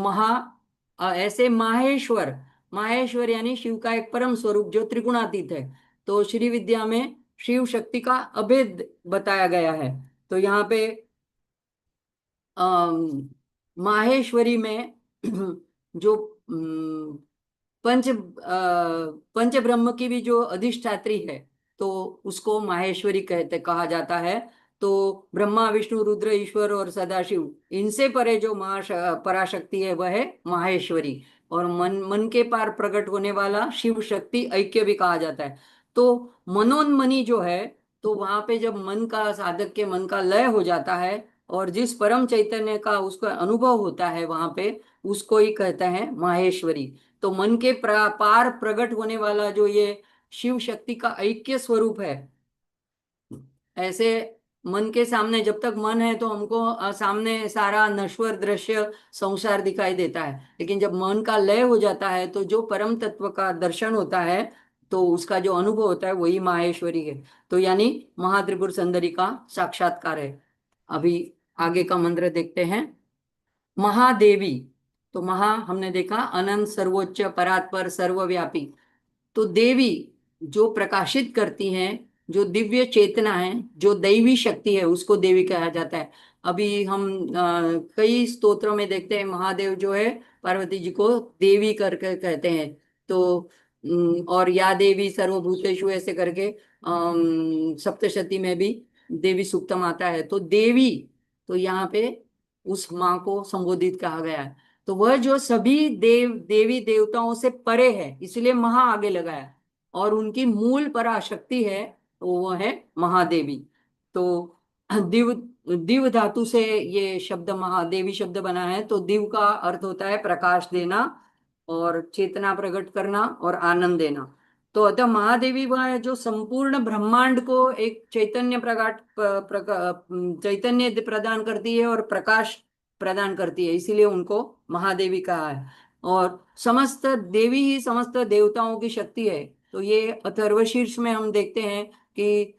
ऐसे माहेश्वर, माहेश्वर यानी शिव का एक परम स्वरूप जो त्रिगुणातीत है। तो श्री विद्या में शिव शक्ति का अभेद बताया गया है। तो यहाँ पे माहेश्वरी में जो पंच ब्रह्म की भी जो अधिष्ठात्री है, तो उसको माहेश्वरी कहते कहा जाता है। तो ब्रह्मा विष्णु रुद्र ईश्वर और सदाशिव, इनसे परे जो पराशक्ति है वह है माहेश्वरी। और मन मन के पार प्रकट होने वाला शिव शक्ति ऐक्य भी कहा जाता है। तो मनोन्मनी जो है, तो वहां पे जब मन का, साधक के मन का लय हो जाता है, और जिस परम चैतन्य का उसको अनुभव होता है वहां पे, उसको ही कहते हैं माहेश्वरी। तो मन के पार प्रकट होने वाला जो ये शिव शक्ति का ऐक्य स्वरूप है। ऐसे मन के सामने जब तक मन है, तो हमको सामने सारा नश्वर दृश्य संसार दिखाई देता है। लेकिन जब मन का लय हो जाता है, तो जो परम तत्व का दर्शन होता है, तो उसका जो अनुभव होता है वही माहेश्वरी है। तो यानी महात्रिपुर सुंदरी का साक्षात्कार है। अभी आगे का मंत्र देखते हैं। महादेवी। तो महा हमने देखा अनंत, सर्वोच्च, परात्पर, सर्वव्यापी। तो देवी जो प्रकाशित करती हैं, जो दिव्य चेतना है, जो दैवी शक्ति है, उसको देवी कहा जाता है। अभी हम कई स्तोत्रों में देखते हैं, महादेव जो है पार्वती जी को देवी करके कहते हैं। तो और या देवी सर्वभूतेषु ऐसे करके सप्तशती में भी देवी सूक्तम आता है। तो देवी, तो यहाँ पे उस माँ को संबोधित कहा गया है। तो वह जो सभी देवी देवताओं से परे है, इसलिए महा आगे लगाया। और उनकी मूल पराशक्ति है, तो वो है महादेवी। तो दिव दिव धातु से ये शब्द महादेवी शब्द बना है। तो दिव का अर्थ होता है प्रकाश देना, और चेतना प्रकट करना, और आनंद देना। तो अतः महादेवी वह है जो संपूर्ण ब्रह्मांड को एक चैतन्य चैतन्य प्रदान करती है और प्रकाश प्रदान करती है, इसीलिए उनको महादेवी कहा है। और समस्त देवी ही समस्त देवताओं की शक्ति है। तो ये अथर्वशीर्ष में हम देखते हैं कि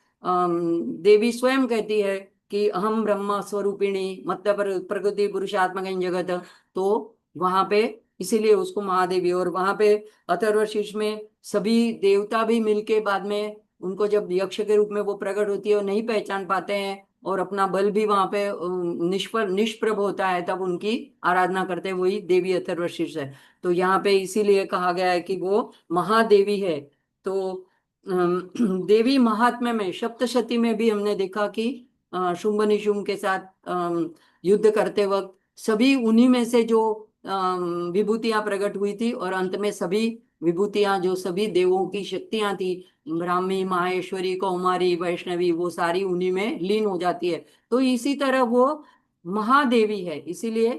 देवी स्वयं कहती है कि अहम ब्रह्म स्वरूपिणी मतलब प्रकृति पुरुषात्मक जगत। तो वहां पे इसीलिए उसको महादेवी। और वहां पे अथर्वशीर्ष में सभी देवता भी मिलके बाद में उनको जब यक्ष के रूप में वो प्रकट होती है और नहीं पहचान पाते हैं और अपना बल भी वहां पे निष्प्रभ होता है, तब उनकी आराधना करते हैं, वही देवी अथर्वशीर्ष है। तो यहाँ पे इसीलिए कहा गया है कि वो महादेवी है। तो देवी महात्म्य में सप्तशती में भी हमने देखा कि शुंभ निशुंभ के साथ युद्ध करते वक्त सभी उन्हीं में से जो विभूतियां प्रकट हुई थी, और अंत में सभी विभूतियां जो सभी देवों की शक्तियां थी, ब्राह्मी, माहेश्वरी, कौमारी, वैष्णवी, वो सारी उन्हीं में लीन हो जाती है। तो इसी तरह वो महादेवी है, इसीलिए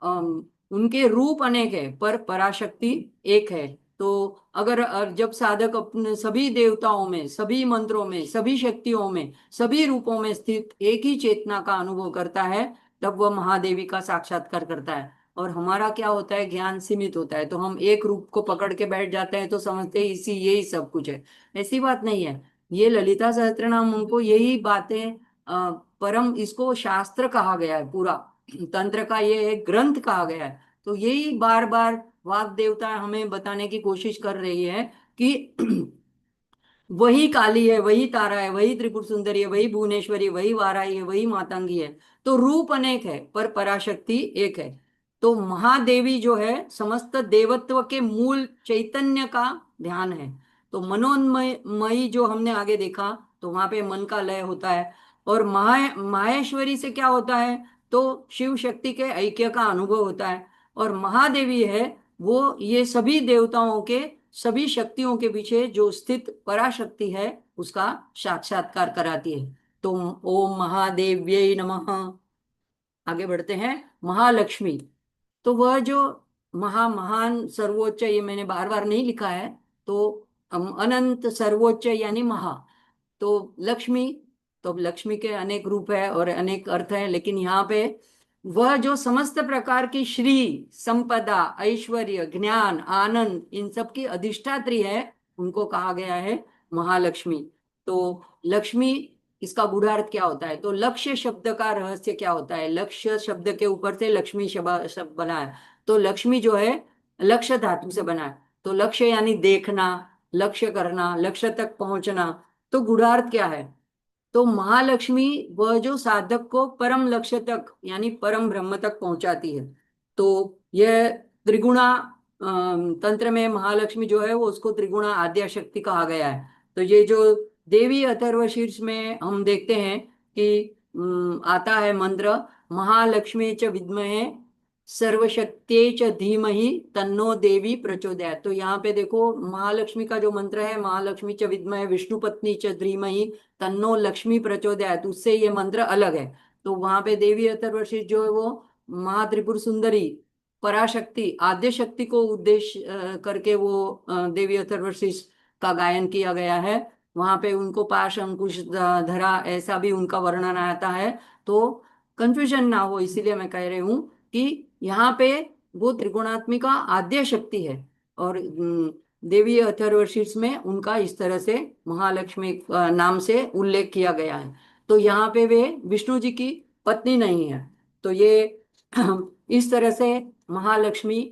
उनके रूप अनेक है पर पराशक्ति एक है। तो अगर जब साधक अपने सभी देवताओं में, सभी मंत्रों में, सभी शक्तियों में, सभी रूपों में स्थित एक ही चेतना का अनुभव करता है, तब वह महादेवी का साक्षात्कार करता है। और हमारा क्या होता है, ज्ञान सीमित होता है, तो हम एक रूप को पकड़ के बैठ जाते हैं, तो समझते हैं इसी यही सब कुछ है। ऐसी बात नहीं है। ये ललिता सहस्त्रनाम उनको यही बातें परम, इसको शास्त्र कहा गया है, पूरा तंत्र का ये एक ग्रंथ कहा गया है। तो यही बार बार वाग देवता हमें बताने की कोशिश कर रही है कि वही काली है, वही तारा है, वही त्रिपुर सुंदरी है, वही भुवनेश्वरी, वही वाराही है, वही मातंगी है। तो रूप अनेक है पर पराशक्ति एक है। तो महादेवी जो है समस्त देवत्व के मूल चैतन्य का ध्यान है। तो मनोन्मय मयी जो हमने आगे देखा, तो वहां पे मन का लय होता है। और माहेश्वरी से क्या होता है, तो शिव शक्ति के ऐक्य का अनुभव होता है। और महादेवी है वो ये सभी देवताओं के, सभी शक्तियों के पीछे जो स्थित पराशक्ति है, उसका साक्षात्कार कराती है। तो ओम महादेव्यै नमः। आगे बढ़ते हैं। महालक्ष्मी, तो वह जो महान सर्वोच्च, ये मैंने बार बार नहीं लिखा है, तो अनंत सर्वोच्च यानी महा। तो लक्ष्मी, तो लक्ष्मी के अनेक रूप है और अनेक अर्थ है, लेकिन यहाँ पे वह जो समस्त प्रकार की श्री, संपदा, ऐश्वर्य, ज्ञान, आनंद, इन सब की अधिष्ठात्री है, उनको कहा गया है महालक्ष्मी। तो लक्ष्मी, इसका गूढ़ार्थ क्या होता है, तो लक्ष्य शब्द का रहस्य क्या होता है, लक्ष्य शब्द के ऊपर से लक्ष्मी शब्द बना है। तो लक्ष्मी जो है लक्ष्य धातु से बना है। तो लक्ष्य यानी देखना, लक्ष्य करना, लक्ष्य तक पहुंचना। तो गूढ़ार्थ क्या है, तो महालक्ष्मी वह जो साधक को परम लक्ष्य तक यानी परम ब्रह्म तक पहुंचाती है। तो यह त्रिगुणा तंत्र में महालक्ष्मी जो है वो उसको त्रिगुणा आद्या शक्ति कहा गया है। तो ये जो देवी अथर्वशीर्ष में हम देखते हैं कि आता है मंत्र, महालक्ष्मी च विद्महे सर्वशक्त्यै च धीमहि तन्नो देवी प्रचोदयात्। तो यहाँ पे देखो महालक्ष्मी का जो मंत्र है, महालक्ष्मी च विद्महे विष्णु पत्नी च धीमहि तन्नो लक्ष्मी प्रचोदयात्, उससे ये मंत्र अलग है। तो वहां पे देवी अथर्वशीर्ष जो है वो महात्रिपुर सुंदरी पराशक्ति आद्य शक्ति को उद्देश्य करके वो देवी अथर्वशीर्ष का गायन किया गया है। वहां पे उनको पाश अंकुश धरा, ऐसा भी उनका वर्णन आता है। तो कंफ्यूजन ना हो, इसीलिए मैं कह रही हूँ कि यहाँ पे वो त्रिगुणात्मिका आद्य शक्ति है, और देवी अथर्वशीर्ष में उनका इस तरह से महालक्ष्मी नाम से उल्लेख किया गया है। तो यहाँ पे वे विष्णु जी की पत्नी नहीं है। तो ये इस तरह से महालक्ष्मी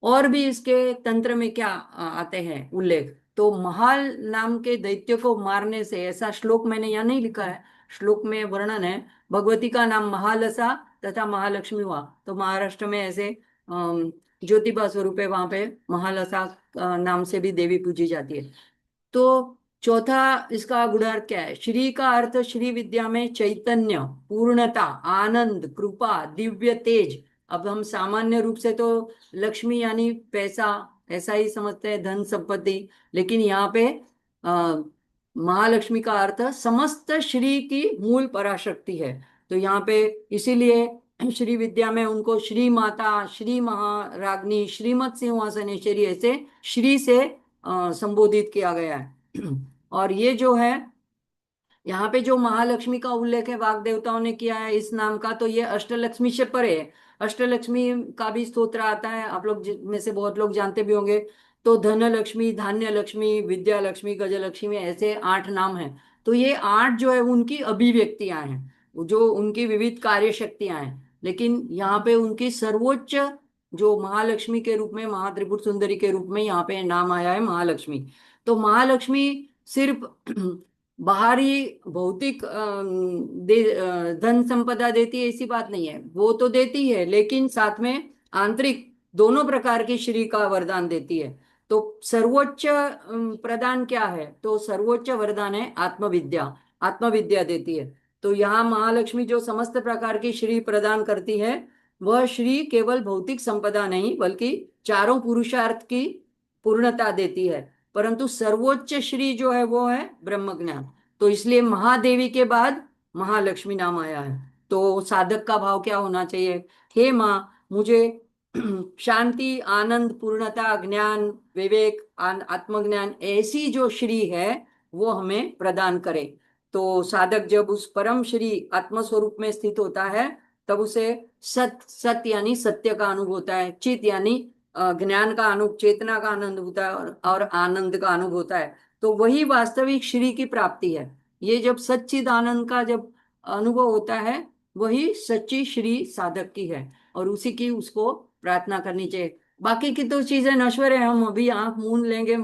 और भी इसके तंत्र में क्या आते हैं उल्लेख, तो महाल नाम के दैत्य को मारने से, ऐसा श्लोक मैंने यहाँ नहीं लिखा है, श्लोक में वर्णन है, भगवती का नाम महालसा तथा महालक्ष्मी हुआ। तो महाराष्ट्र में ऐसे ज्योतिबा स्वरूप है, वहां पे महालसा नाम से भी देवी पूजी जाती है। तो चौथा इसका गुणार्थ क्या है, श्री का अर्थ श्री विद्या में चैतन्य, पूर्णता, आनंद, कृपा, दिव्य तेज। अब हम सामान्य रूप से तो लक्ष्मी यानी पैसा ऐसा ही समझते हैं, धन संपत्ति, लेकिन यहाँ पे महालक्ष्मी का अर्थ समस्त श्री की मूल पराशक्ति है। तो यहाँ पे इसीलिए श्री विद्या में उनको श्री माता, श्री महाराज्ञी, श्रीमत सिंहासनेश्वरी, ऐसे श्री से संबोधित किया गया है। और ये जो है यहाँ पे जो महालक्ष्मी का उल्लेख है वाग देवताओं ने किया है इस नाम का, तो ये अष्टलक्ष्मी से परे है। अष्टलक्ष्मी का भी स्तोत्र आता है, आप लोग में से बहुत लोग जानते भी होंगे। तो धन लक्ष्मी, धान्य लक्ष्मी, विद्या लक्ष्मी, गजलक्ष्मी, ऐसे 8 नाम हैं। तो ये 8 जो है उनकी अभिव्यक्तियां हैं, जो उनकी विविध कार्य शक्तियां हैं। लेकिन यहाँ पे उनकी सर्वोच्च जो महालक्ष्मी के रूप में, महात्रिपुर सुंदरी के रूप में यहाँ पे नाम आया है महालक्ष्मी। तो महालक्ष्मी सिर्फ बाहरी भौतिक धन संपदा देती है ऐसी बात नहीं है, वो तो देती है, लेकिन साथ में आंतरिक दोनों प्रकार की श्री का वरदान देती है। तो सर्वोच्च प्रदान क्या है, तो सर्वोच्च वरदान है आत्मविद्या। आत्मविद्या देती है। तो यहाँ महालक्ष्मी जो समस्त प्रकार की श्री प्रदान करती है, वह श्री केवल भौतिक संपदा नहीं बल्कि चारों पुरुषार्थ की पूर्णता देती है। परंतु सर्वोच्च श्री जो है वो है ब्रह्म ज्ञान। तो इसलिए महादेवी के बाद महालक्ष्मी नाम आया है। तो साधक का भाव क्या होना चाहिए, हे माँ मुझे शांति, आनंद, पूर्णता, ज्ञान, विवेक, आत्मज्ञान ऐसी जो श्री है वो हमें प्रदान करे। तो साधक जब उस परम श्री आत्मस्वरूप में स्थित होता है, तब उसे सत यानी सत्य का अनुभव होता है, चित यानी ज्ञान का अनुभव, चेतना का आनंद होता है, और आनंद का अनुभव होता है। तो वही वास्तविक श्री की प्राप्ति है। ये जब सच्चिद आनंद का जब अनुभव होता है, वही सच्ची श्री साधक की है, और उसी की उसको प्रार्थना करनी चाहिए। बाकी की तो चीजें नश्वर है, हम अभी आंख मूंद लेंगे,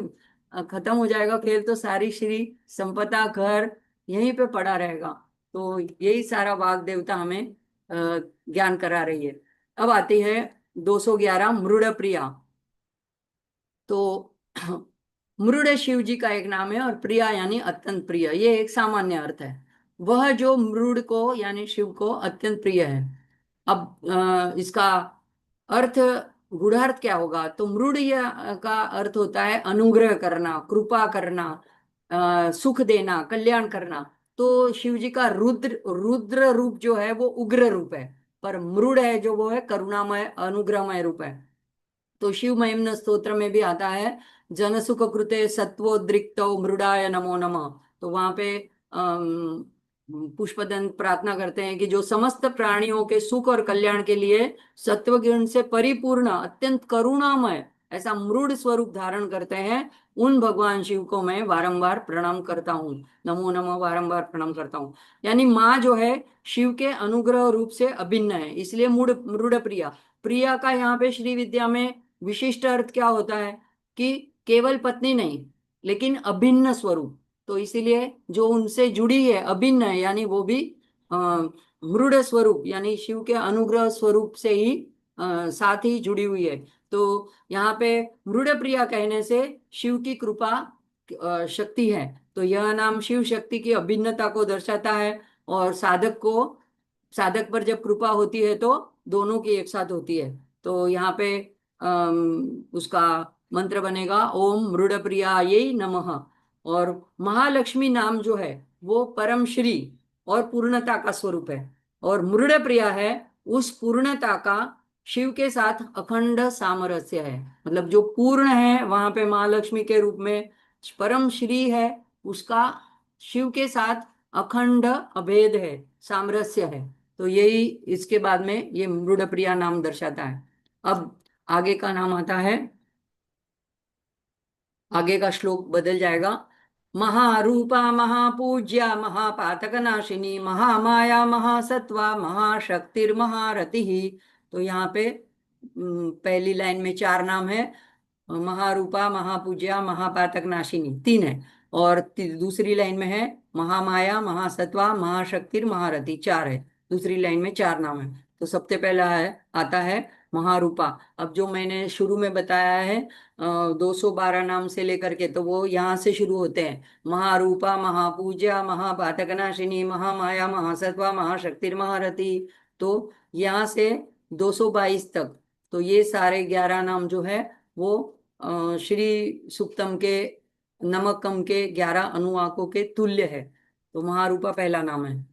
खत्म हो जाएगा खेल, तो सारी श्री संपदा घर यहीं पे पड़ा रहेगा। तो यही सारा वाग देवता हमें ज्ञान करा रही है। अब आती है 211 मृड प्रिया। तो मृड शिव जी का एक नाम है, और प्रिया यानी अत्यंत प्रिय, ये एक सामान्य अर्थ है। वह जो मृड को यानी शिव को अत्यंत प्रिय है। अब इसका अर्थ, गूढ़ार्थ क्या होगा, तो मृड का अर्थ होता है अनुग्रह करना, कृपा करना, सुख देना, कल्याण करना। तो शिव जी का रुद्र रुद्र रूप जो है वो उग्र रूप है, पर मृड है जो वो है करुणामय अनुग्रहमय रूप है। तो शिव महिम्न स्तोत्र में भी आता है, जन सुख कृते सत्वोद्रिक्तो मृडाय नमो नमः। तो वहां पे पुष्पदंत प्रार्थना करते हैं कि जो समस्त प्राणियों के सुख और कल्याण के लिए सत्व गुण से परिपूर्ण अत्यंत करुणामय ऐसा मृड स्वरूप धारण करते हैं, उन भगवान शिव को मैं बारंबार प्रणाम करता हूँ, नमो नमः बारंबार प्रणाम करता हूँ। यानी माँ जो है शिव के अनुग्रह रूप से अभिन्न है, इसलिए मूड मृड प्रिया। प्रिया का यहाँ पे श्री विद्या में विशिष्ट अर्थ क्या होता है कि केवल पत्नी नहीं, लेकिन अभिन्न स्वरूप। तो इसीलिए जो उनसे जुड़ी है अभिन्न है, यानी वो भी मृड स्वरूप यानी शिव के अनुग्रह स्वरूप से ही साथ ही जुड़ी हुई है। तो यहाँ पे मृड प्रिया कहने से शिव की कृपा शक्ति है। तो यह नाम शिव शक्ति की अभिन्नता को दर्शाता है, और साधक पर जब कृपा होती है तो दोनों की एक साथ होती है। तो यहाँ पे उसका मंत्र बनेगा ओम मृड प्रियायै नमः। और महालक्ष्मी नाम जो है वो परम श्री और पूर्णता का स्वरूप है, और मृड प्रिया है उस पूर्णता का शिव के साथ अखंड सामरस्य है। मतलब जो पूर्ण है वहां पे महालक्ष्मी के रूप में परम श्री है, उसका शिव के साथ अखंड अभेद है, सामरस्य है। तो यही इसके बाद में ये मृड प्रिया नाम दर्शाता है। अब आगे का नाम आता है, आगे का श्लोक बदल जाएगा। महारूपा महापूज्या महापातक नाशिनी महामाया महासत्वा महाशक्तिर्महारति। तो यहाँ पे पहली लाइन में 4 नाम है, महारूपा महापूज्या महापातक नाशिनी 3 है, और दूसरी लाइन में है महामाया महासत्वा महाशक्तिर्महारति 4 है। दूसरी लाइन में 4 नाम है। तो सबसे पहला है आता है महारूपा। अब जो मैंने शुरू में बताया है 212 नाम से लेकर के, तो वो यहाँ से शुरू होते हैं, महारूपा महापूज्या महापातकनाशिनी महामाया महासत्वा महाशक्तिर्महारथी। तो यहाँ से 222 तक, तो ये सारे 11 नाम जो है वो श्री सुक्तम के नमकम के 11 अनुवाकों के तुल्य है। तो महारूपा पहला नाम है।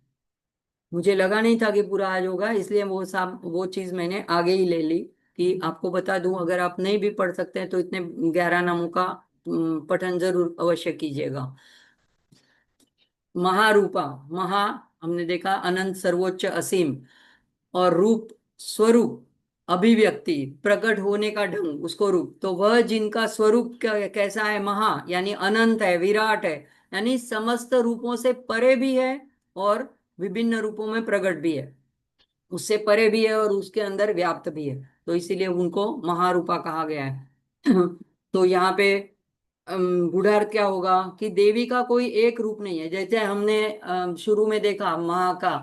मुझे लगा नहीं था कि पूरा आज होगा, इसलिए वो चीज मैंने आगे ही ले ली कि आपको बता दूं। अगर आप नहीं भी पढ़ सकते हैं तो इतने 11 नामों का पठन जरूर अवश्य कीजिएगा। महारूपा, महा हमने देखा अनंत सर्वोच्च असीम, और रूप स्वरूप अभिव्यक्ति प्रकट होने का ढंग उसको रूप। तो वह जिनका स्वरूप कैसा है, महा यानी अनंत है, विराट है, यानी समस्त रूपों से परे भी है और विभिन्न रूपों में प्रकट भी है, उससे परे भी है और उसके अंदर व्याप्त भी है। तो इसीलिए उनको महारूपा कहा गया है। तो यहाँ पे गूढ़ार्थ क्या होगा कि देवी का कोई एक रूप नहीं है। जैसे हमने शुरू में देखा माँ का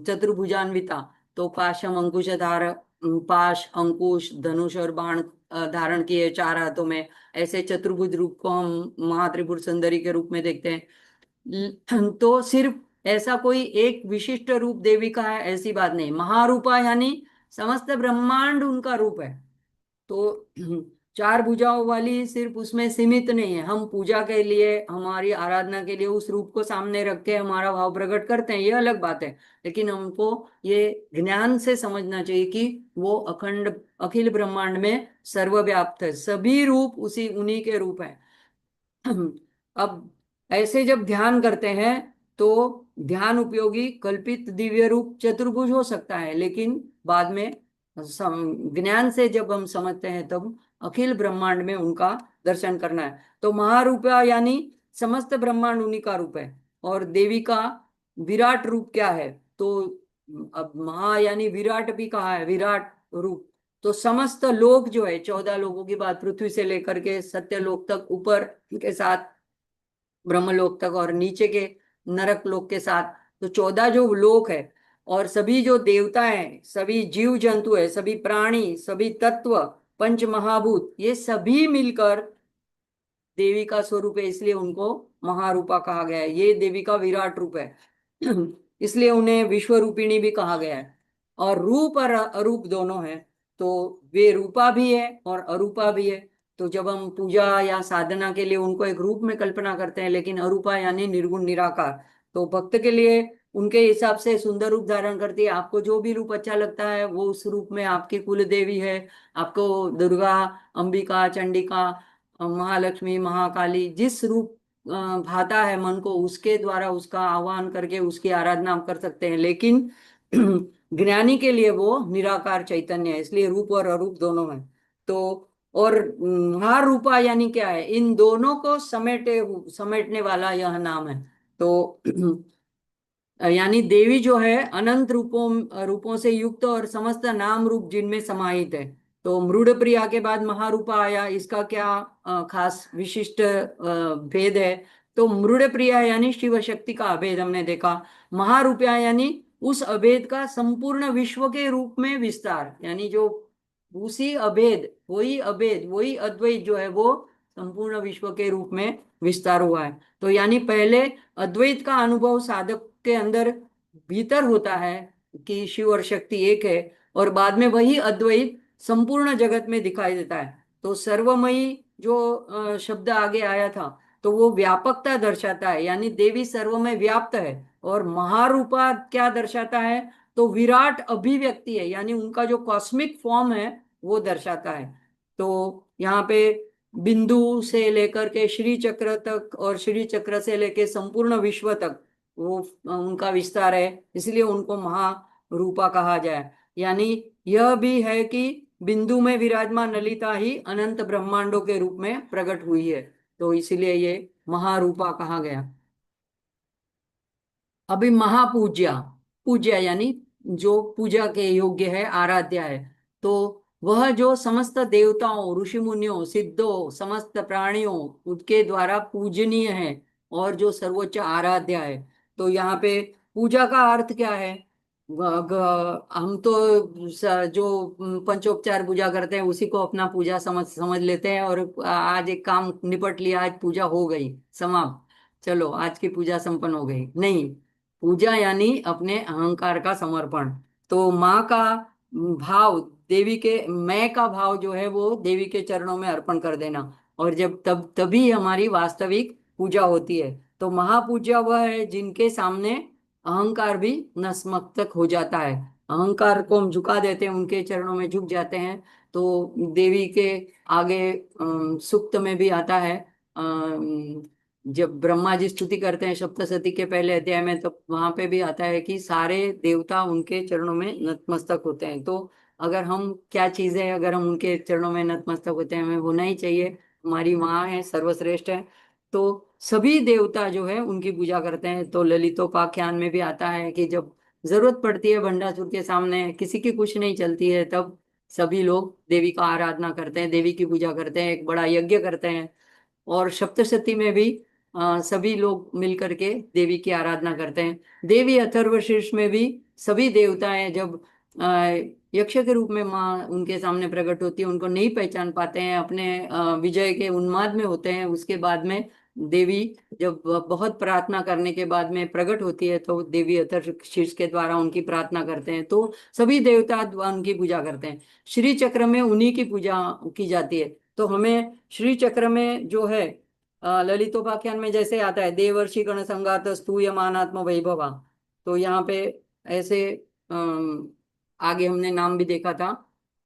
चतुर्भुजान्विता, तो पाशम अंकुश धार, पाश अंकुश धनुष और बाण धारण किए चार हाथों में, ऐसे चतुर्भुज रूप को हम महात्रिपुर सुंदरी के रूप में देखते हैं। तो सिर्फ ऐसा कोई एक विशिष्ट रूप देवी का है ऐसी बात नहीं। महारूपा यानी समस्त ब्रह्मांड उनका रूप है। तो चार भुजाओं वाली सिर्फ उसमें सीमित नहीं है। हम पूजा के लिए, हमारी आराधना के लिए उस रूप को सामने रख के हमारा भाव प्रकट करते हैं, ये अलग बात है। लेकिन हमको ये ज्ञान से समझना चाहिए कि वो अखंड अखिल ब्रह्मांड में सर्वव्याप्त है, सभी रूप उसी उन्हीं के रूप है। अब ऐसे जब ध्यान करते हैं तो ध्यान उपयोगी कल्पित दिव्य रूप चतुर्भुज हो सकता है, लेकिन बाद में ज्ञान से जब हम समझते हैं तब अखिल ब्रह्मांड में उनका दर्शन करना है। तो महारूपा यानी समस्त ब्रह्मांड उन्हीं का रूप है। और देवी का विराट रूप क्या है? तो अब महा यानी विराट भी कहा है, विराट रूप। तो समस्त लोक जो है, 14 लोगों की बात, पृथ्वी से लेकर के सत्य लोक तक, ऊपर के साथ ब्रह्मलोक तक और नीचे के नरक लोक के साथ, तो 14 जो लोक है, और सभी जो देवता हैं, सभी जीव जंतु है, सभी प्राणी, सभी तत्व, पंच महाभूत, ये सभी मिलकर देवी का स्वरूप है, इसलिए उनको महारूपा कहा गया है। ये देवी का विराट रूप है। इसलिए उन्हें विश्व रूपिणी भी कहा गया है। और रूप और अरूप दोनों है, तो वे रूपा भी है और अरूपा भी है। तो जब हम पूजा या साधना के लिए उनको एक रूप में कल्पना करते हैं, लेकिन अरूपा यानी निर्गुण निराकार, तो भक्त के लिए उनके हिसाब से सुंदर रूप धारण करती है। आपको जो भी रूप अच्छा लगता है वो उस रूप में आपकी कुल देवी है। आपको दुर्गा, अंबिका, चंडिका, महालक्ष्मी, महाकाली, जिस रूप भाता है मन को, उसके द्वारा उसका आह्वान करके उसकी आराधना हम कर सकते हैं। लेकिन ज्ञानी के लिए वो निराकार चैतन्य है, इसलिए रूप और अरूप दोनों है। तो और महारूपा यानी क्या है? इन दोनों को समेटने वाला यह नाम है। तो यानी देवी जो है अनंत रूपों से युक्त और समस्त नाम रूप जिनमें समाहित है। तो मृड प्रिया के बाद महारूपा आया, इसका क्या खास विशिष्ट भेद है? तो मृड प्रिया यानी शिव शक्ति का अभेद हमने देखा। महारूपा यानी उस अभेद का संपूर्ण विश्व के रूप में विस्तार, यानी जो उसी अभेद वही अद्वैत जो है वो संपूर्ण विश्व के रूप में विस्तार हुआ है। तो यानी पहले अद्वैत का अनुभव साधक के अंदर भीतर होता है कि शिव और शक्ति एक है, और बाद में वही अद्वैत संपूर्ण जगत में दिखाई देता है। तो सर्वमयी जो शब्द आगे आया था, तो वो व्यापकता दर्शाता है, यानी देवी सर्वमय व्याप्त है। और महारूपा क्या दर्शाता है? तो विराट अभिव्यक्ति है, यानी उनका जो कॉस्मिक फॉर्म है वो दर्शाता है। तो यहाँ पे बिंदु से लेकर के श्री चक्र तक और श्री चक्र से लेकर संपूर्ण विश्व तक वो उनका विस्तार है, इसलिए उनको महारूपा कहा जाए। यानी यह भी है कि बिंदु में विराजमान ललिता ही अनंत ब्रह्मांडों के रूप में प्रकट हुई है, तो इसलिए ये महारूपा कहा गया। अभी महापूज्या, पूज्या यानी जो पूजा के योग्य है, आराध्य है। तो वह जो समस्त देवताओं, ऋषि मुनियों, सिद्धों, समस्त प्राणियों उसके द्वारा पूजनीय है और जो सर्वोच्च आराध्य है। तो यहाँ पे पूजा का अर्थ क्या है? हम तो जो पंचोपचार पूजा करते हैं उसी को अपना पूजा समझ समझ लेते हैं, और आज एक काम निपट लिया, आज पूजा हो गई, समाप्त, चलो आज की पूजा संपन्न हो गई। नहीं, पूजा यानी अपने अहंकार का समर्पण। तो माँ का भाव, देवी के मैं का भाव जो है वो देवी के चरणों में अर्पण कर देना, और जब तभी हमारी वास्तविक पूजा होती है। तो महापूजा वह है जिनके सामने अहंकार भी नतमस्तक हो जाता है, अहंकार को हम झुका देते हैं, उनके चरणों में झुक जाते हैं। तो देवी के आगे सूक्त में भी आता है, जब ब्रह्मा जी स्तुति करते हैं सप्तशती के पहले अध्याय में, तो वहां पे भी आता है कि सारे देवता उनके चरणों में नतमस्तक होते हैं। तो अगर हम क्या चीज है, अगर हम उनके चरणों में नतमस्तक होते हैं, हमें होना ही चाहिए। हमारी माँ है, सर्वश्रेष्ठ है। तो सभी देवता जो है उनकी पूजा करते हैं। तो ललितोपाख्यान में भी आता है कि जब जरूरत पड़ती है, भंडासुर के सामने किसी की कुछ नहीं चलती है, तब सभी लोग देवी का आराधना करते हैं, देवी की पूजा करते हैं, एक बड़ा यज्ञ करते हैं। और सप्तशती में भी सभी लोग मिल करके देवी की आराधना करते हैं। देवी अथर्वशीर्ष में भी सभी देवताएं जब यक्ष के रूप में माँ उनके सामने प्रकट होती है, उनको नहीं पहचान पाते हैं, अपने विजय के उन्माद में होते हैं। उसके बाद में देवी जब बहुत प्रार्थना करने के बाद में प्रकट होती है, तो देवी अथर्वशीर्ष के द्वारा उनकी प्रार्थना करते हैं, तो सभी देवता उनकी पूजा करते हैं। श्री चक्र में उन्हीं की पूजा की जाती है। तो हमें श्री चक्र में जो है ललितोपाख्यान में जैसे आता है देवर्षि गण संगात स्तूयमानात्म वैभवा, तो यहाँ पे ऐसे आगे हमने नाम भी देखा था।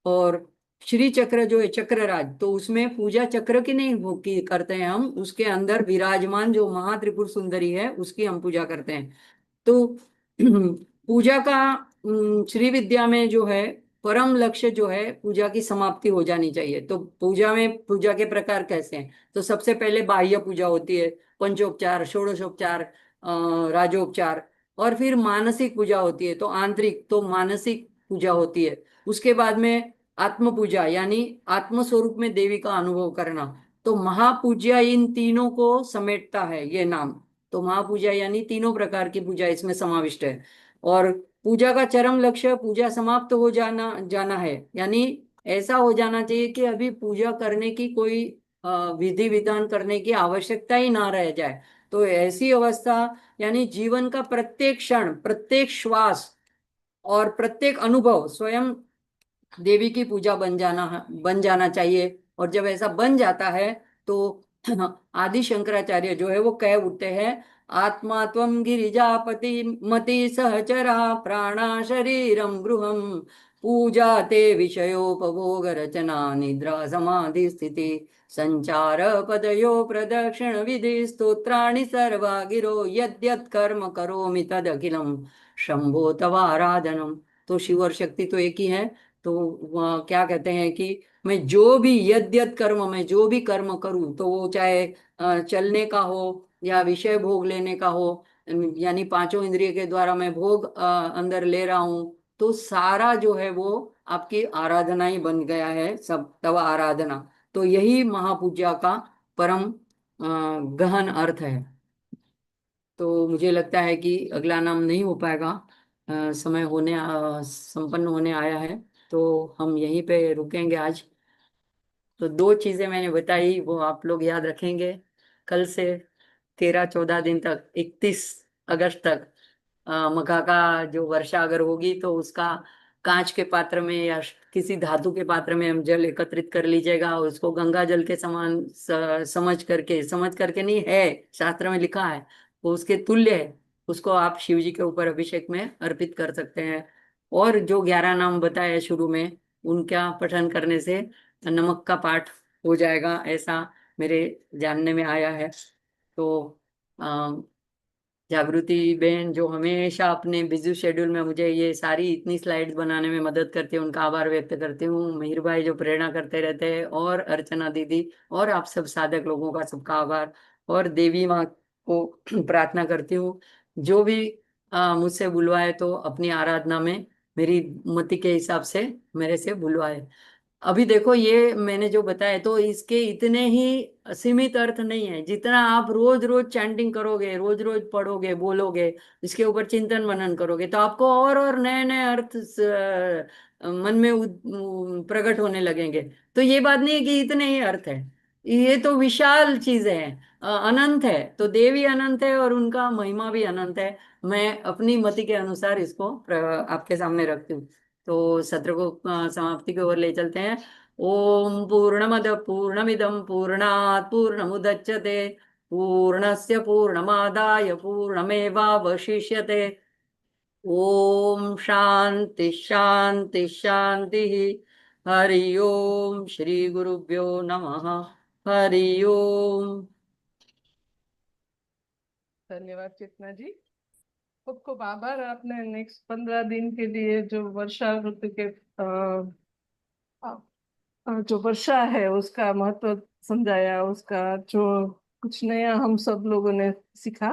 और श्री चक्र जो है चक्रराज, तो उसमें पूजा चक्र की नहीं हो की करते हैं हम, उसके अंदर विराजमान जो महात्रिपुर सुंदरी है उसकी हम पूजा करते हैं। तो पूजा का श्री विद्या में जो है परम लक्ष्य जो है पूजा की समाप्ति हो जानी चाहिए। तो पूजा में पूजा के प्रकार कैसे हैं, तो सबसे पहले बाह्य पूजा होती है, पंचोपचार, षोडशोपचार, राजोपचार, और फिर मानसिक पूजा होती है, तो आंतरिक तो मानसिक पूजा होती है। उसके बाद में आत्म पूजा, यानी आत्म स्वरूप में देवी का अनुभव करना। तो महापूजा इन तीनों को समेटता है ये नाम। तो महापूजा यानी तीनों प्रकार की पूजा इसमें समाविष्ट है। और पूजा का चरम लक्ष्य पूजा समाप्त हो जाना जाना है, यानी ऐसा हो जाना चाहिए कि अभी पूजा करने की कोई विधि विधान करने की आवश्यकता ही ना रह जाए। तो ऐसी अवस्था, यानी जीवन का प्रत्येक क्षण, प्रत्येक श्वास और प्रत्येक अनुभव स्वयं देवी की पूजा बन जाना चाहिए। और जब ऐसा बन जाता है तो आदि शंकराचार्य जो है वो कह उठते हैं, आत्मा त्वं गिरिजापति मति सहचरा प्राणा शरीरम गृहम पूजा ते विषयोपभोग रचना निद्रा समाधि स्थिति संचार पदयो प्रदक्षिण विधि स्तोत्राणि सर्वा गिरो यद्यत् कर्म करोमि तदखिलम शंभो तवाराधनम। तो शिव और शक्ति तो एक ही है। तो वह क्या कहते हैं कि मैं जो भी यद्यत कर्म, मैं जो भी कर्म करूं, तो वो चाहे चलने का हो या विषय भोग लेने का हो, यानी पांचों इंद्रिय के द्वारा मैं भोग अंदर ले रहा हूं, तो सारा जो है वो आपकी आराधना ही बन गया है, सब तव आराधना। तो यही महापूजा का परम गहन अर्थ है। तो मुझे लगता है कि अगला नाम नहीं हो पाएगा, समय संपन्न होने आया है, तो हम यहीं पे रुकेंगे आज। तो दो चीजें मैंने बताई वो आप लोग याद रखेंगे। कल से 13-14 दिन तक, 31 अगस्त तक मघा का जो वर्षा अगर होगी तो उसका कांच के पात्र में या किसी धातु के पात्र में हम जल एकत्रित कर लीजिएगा, और उसको गंगा जल के समान समझ करके नहीं है, शास्त्र में लिखा है वो उसके तुल्य है, उसको आप शिव जी के ऊपर अभिषेक में अर्पित कर सकते हैं। और जो 11 नाम बताए शुरू में, उनका पठन करने से नमक का पाठ हो जाएगा, ऐसा मेरे जानने में आया है। तो जागृति बहन जो हमेशा अपने बिजी शेड्यूल में मुझे ये सारी इतनी स्लाइड्स बनाने में मदद करती है, उनका आभार व्यक्त करती हूँ। मिहिर भाई जो प्रेरणा करते रहते हैं, और अर्चना दीदी, और आप सब साधक लोगों का सबका आभार। और देवी माँ को प्रार्थना करती हूँ, जो भी मुझसे बुलवाए तो अपनी आराधना में मेरी मति के हिसाब से मेरे से बुलवाए। अभी देखो ये मैंने जो बताया, तो इसके इतने ही सीमित अर्थ नहीं है, जितना आप रोज रोज चैंटिंग करोगे, रोज रोज पढ़ोगे, बोलोगे, इसके ऊपर चिंतन मनन करोगे, तो आपको और नए नए अर्थ मन में प्रकट होने लगेंगे। तो ये बात नहीं है कि इतने ही अर्थ है, ये तो विशाल चीजें हैं, अनंत है। तो देवी अनंत है और उनका महिमा भी अनंत है। मैं अपनी मति के अनुसार इसको आपके सामने रखती हूँ। तो सत्र को समाप्ति की ओर ले चलते हैं। ओम पूर्णमद पूर्णमिदम पूर्णात् पूर्णमुदच्यते पूर्णस्य पूर्णमादाय पूर्णमेवावशिष्यते। ओम शांति शांति शांति। हरि ओम श्री गुरुभ्यो नमः। हरि ओम। धन्यवाद चेतना जी, खूब खूब आभार। आपने नेक्स्ट 15 दिन के लिए जो वर्षा ऋतु के जो वर्षा है उसका महत्व समझाया, उसका जो कुछ नया हम सब लोगों ने सीखा।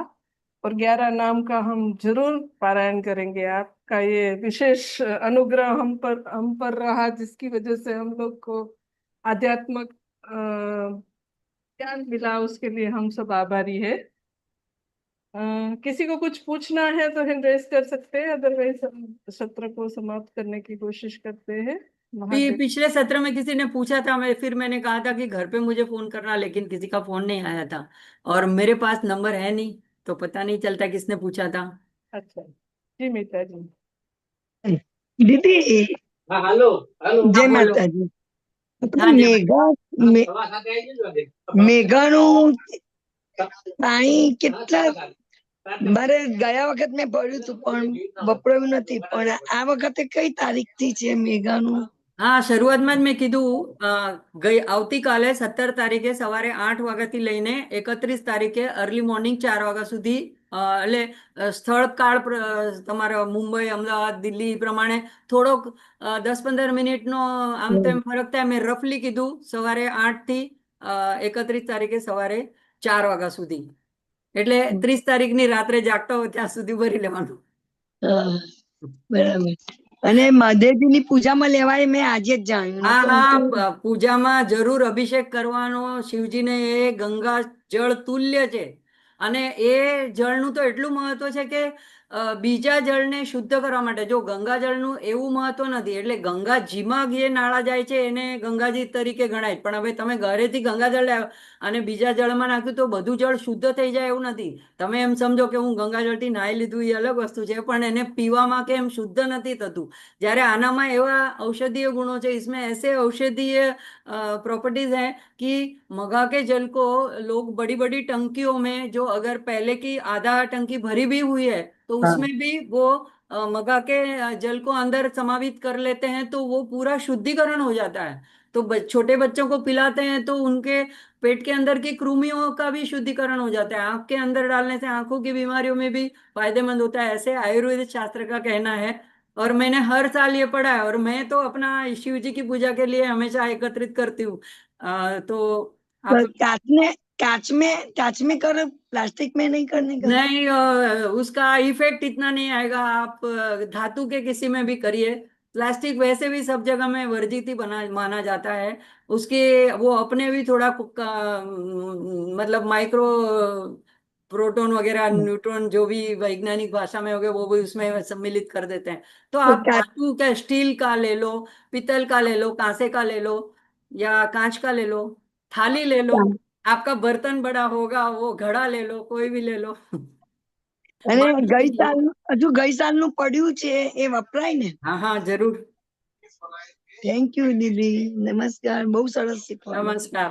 और 11 नाम का हम जरूर पारायण करेंगे। आपका ये विशेष अनुग्रह हम पर रहा, जिसकी वजह से हम लोग को आध्यात्मिक ज्ञान मिला उसके लिए हम सब आभारी है। किसी को कुछ पूछना है तो हैंड रेस कर सकते हैं, अदरवाइज हम सत्र को समाप्त करने की कोशिश करते हैं। महादेव। पिछले सत्र में किसी ने पूछा था, मैंने कहा था कि घर पे मुझे फोन करना, लेकिन किसी का फोन नहीं आया था और मेरे पास नंबर है नहीं, तो पता नहीं चलता किसने पूछा था। अच्छा जी मीता जी। दीदी हाँ हेलो हेलो जय हाँ बोलो। माता જી આપણે हाँ जी મેઘા મેઘાનું પાણી કેટલા મારે ગયા વખત મેં ભર્યું હતું પણ વપરાયું નથી, પણ આ વખતે કઈ તારીખ થી છે મેઘાનું? હા, શરૂઆતમાં જ મેં કીધું, આવતીકાલે 17 તારીખે સવારે 8 વાગ્યાથી લઈને 31 તારીખે અર્લી મોર્નિંગ 4 વાગ્યા સુધી, એટલે સ્થળ કાળ તમારા મુંબઈ, અમદાવાદ, દિલ્હી પ્રમાણે થોડોક 10-15 મિનિટનો આમ તેમ ફરક થાય. મેં રફલી કીધું સવારે 8 થી 31 તારીખે સવારે 4 વાગ્યા સુધી, એટલે 30 તારીખની રાત્રે જાગતા હોય ત્યાં સુધી ભરી લેવાનું. બરાબર. અને મહાદેવજીની પૂજામાં લેવાય મેં આજે જ જાણ્યું. હા નકર હું હા, તો પૂજામાં જરૂર અભિષેક કરવાનો શિવજીને. એ ગંગા જળ તુલ્ય છે અને એ જળનું તો એટલું મહત્વ છે કે બીજા જળને શુદ્ધ કરવા માટે, જો ગંગા જળનું એવું મહત્વ નથી, એટલે ગંગાજીમાં જે નાળા જાય છે એને ગંગાજી તરીકે ગણાય. પણ હવે તમે ઘરેથી ગંગાજળ લાવ્યા અને બીજા જળમાં નાખ્યું તો બધું જળ શુદ્ધ થઈ જાય એવું નથી. તમે એમ સમજો કે હું ગંગાજળથી નાહી લીધું, એ અલગ વસ્તુ છે, પણ એને પીવામાં કે એમ શુદ્ધ નથી થતું. જ્યારે આનામાં एवा औषधीय गुणों से, इसमें ऐसे औषधीय प्रॉपर्टीज हैं कि मगा के जल को लोग बड़ी बड़ी टंकियों में, जो अगर पहले की आधा टंकी भरी भी हुई है तो उसमें भी वो मगा के जल को अंदर समावित कर लेते हैं, तो वो पूरा शुद्धिकरण हो जाता है. तो छोटे बच्चों को पिलाते हैं तो उनके पेट के अंदर की कृमियों का भी शुद्धिकरण हो जाता है. आंख के अंदर डालने से आंखों की बीमारियों में भी फायदेमंद होता है, ऐसे आयुर्वेद शास्त्र का कहना है. और मैंने हर साल ये पढ़ा है, और मैं तो अपना शिव जी की पूजा के लिए हमेशा एकत्रित करती हूँ. तो आप कांच कांच में करो, प्लास्टिक में नहीं करने का? नहीं, उसका इफेक्ट इतना नहीं आएगा. आप धातु के किसी में भी करिए. प्लास्टिक वैसे भी सब जगह में वर्जित ही बना माना जाता है. उसके वो अपने भी थोड़ा मतलब माइक्रो प्रोटॉन वगैरह, न्यूट्रॉन, जो भी वैज्ञानिक भाषा में हो गए, वो भी उसमें सम्मिलित कर देते हैं. तो तो आप धातु का, स्टील का ले लो, पीतल का ले लो, कांसे का ले लो, या कांच का ले लो, थाली ले लो. आपका बर्तन बड़ा होगा, वो घड़ा ले लो, कोई भी ले लो. અને माटी ગઈ की चीज. સાલ હજુ ગઈ સાલનું પડ્યું છે એ વપરાય ને? हाँ हाँ जरूर. થેન્ક યુ દીદી, નમસ્કાર, બહુ સરસ શીખવા. नमस्कार.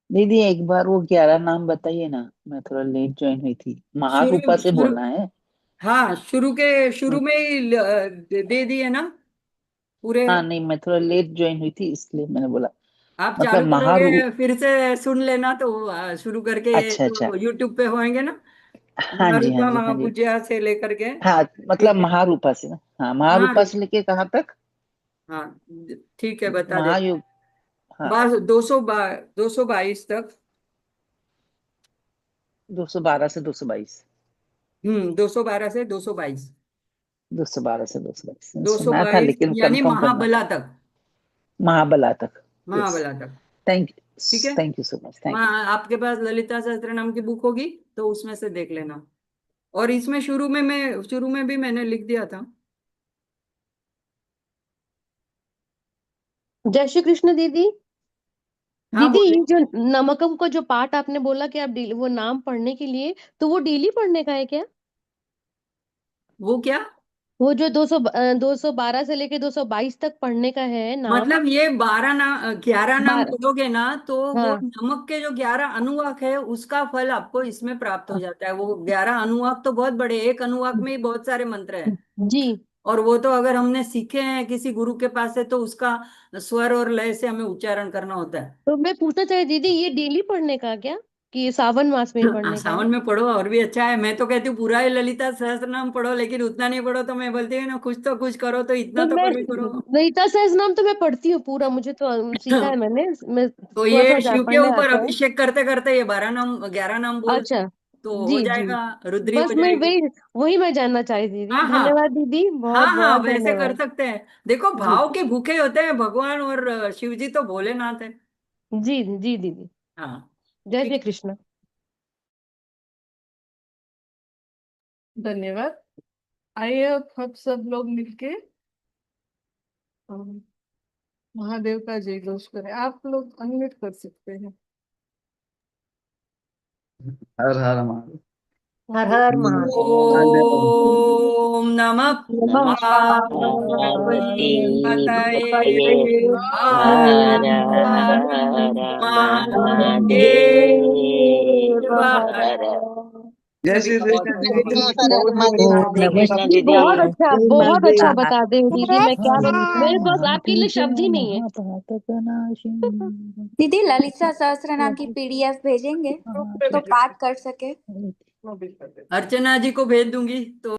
दीदी एक बार वो 11 नाम बताइए ना, मैं थोड़ा लेट ज्वाइन हुई थी। महारूपा शुरू से शुरू बोलना है? हाँ, शुरू में ही दे दिए ना पूरे. हाँ नहीं, मैं थोड़ा लेट ज्वाइन हुई थी इसलिए मैंने बोला। आप मतलब चालू महारू करोगे फिर से सुन लेना, तो शुरू करके अच्छा अच्छा, जो यूट्यूब पे होंगे ना, हाँ जी हाँ महारूपा जी हाँ जी, महापूज्या से लेकर के. हाँ मतलब ठीक है. महारूपा से ना, हाँ हाँ महारूपा से लेके कहाँ तक? हाँ, ठीक है, बता दे. महायुग, हाँ बस 222 तक. 212 से 222, 212 से 222. 212 से 222 दो सौ सुना था बाईस लेकिन यानी कंफर्म करना था। महाबला तक. महाबला तक, यस। महाबला तक. थैंक ठीक है. Thank you so much, thank you. आपके पास ललिता सहस्त्र नाम की बुक होगी तो उसमें से देख लेना. और इसमें शुरू में भी मैंने लिख दिया था. जय श्री कृष्ण दीदी। हाँ दीदी बोले. ये जो नमकम का जो पाठ आपने बोला कि आप डेली वो नाम पढ़ने के लिए, तो वो डेली पढ़ने का है क्या? वो क्या? वो जो 212 से लेके 222 तक पढ़ने का है नाम। मतलब ये 11 नाम 12। पढ़ोगे ना तो वो हाँ नमक के जो 11 अनुवाक है उसका फल आपको इसमें प्राप्त हो जाता है. वो 11 अनुवाक तो बहुत बड़े, एक अनुवाक में ही बहुत सारे मंत्र हैं. जी। और वो तो अगर हमने सीखे हैं किसी गुरु के पास से, तो उसका स्वर और लय से हमें उच्चारण करना होता है. तो मैं पूछना चाहे दीदी, ये डेली पढ़ने का क्या, कि ये सावन मास में ही पढ़ने का है? सावन में पढ़ो और भी अच्छा है. मैं तो कहती हूँ पूरा ही ललिता सहस्त्र नाम पढ़ो, लेकिन उतना नहीं पढ़ो तो मैं बोलती हूँ ना, कुछ तो कुछ करो, तो इतना तो तो मैं करो ही करो. ललिता सहस्त्रनाम तो मैं पढ़ती हूँ पूरा, मुझे तो सीखा है मैंने, मैं तो थोड़ा ये थोड़ा शिव के पढ़ने ऊपर आता है। अभिषेक करते करते ये 11 नाम बोल अच्छा। तो हो जी जी। जाएगा, रुद्री बस हो मैं जाएगी. वही वही मैं जानना चाहती थी दीदी। हाँ हाँ. धन्यवाद दीदी, हाँ बहुत हाँ, बहुत वैसे कर धन्यवाद। सकते हैं. देखो, जी भाव के भूखे होते हैं भगवान, और शिव जी तो भोलेनाथ है. जी जी दीदी। हाँ जय ठीक श्री कृष्ण। धन्यवाद। आइए अब हम सब लोग मिलके अम, महादेव का जय घोष करें। आप लोग अनम्यूट कर सकते हैं। हर हर महादेव। हर हर महादेव। ओम नमः नमः पार्वती पतये हर हर हर महादेव हर। जय सभी श्री का बहुत कृष्ण बहुत दीदी। धन्यवाद। दीदी बहुत अच्छा, बहुत अच्छा महादेव। बता दे दीदी। मैं क्या हरे बोलूं, मेरे पास आपके लिए शब्द ही नहीं है। महापातकनाशिनी। दीदी ललिता सहस्त्र नाम की पीडीएफ भेजेंगे तो पाठ कर सके। अर्चना जी को भेज दूंगी तो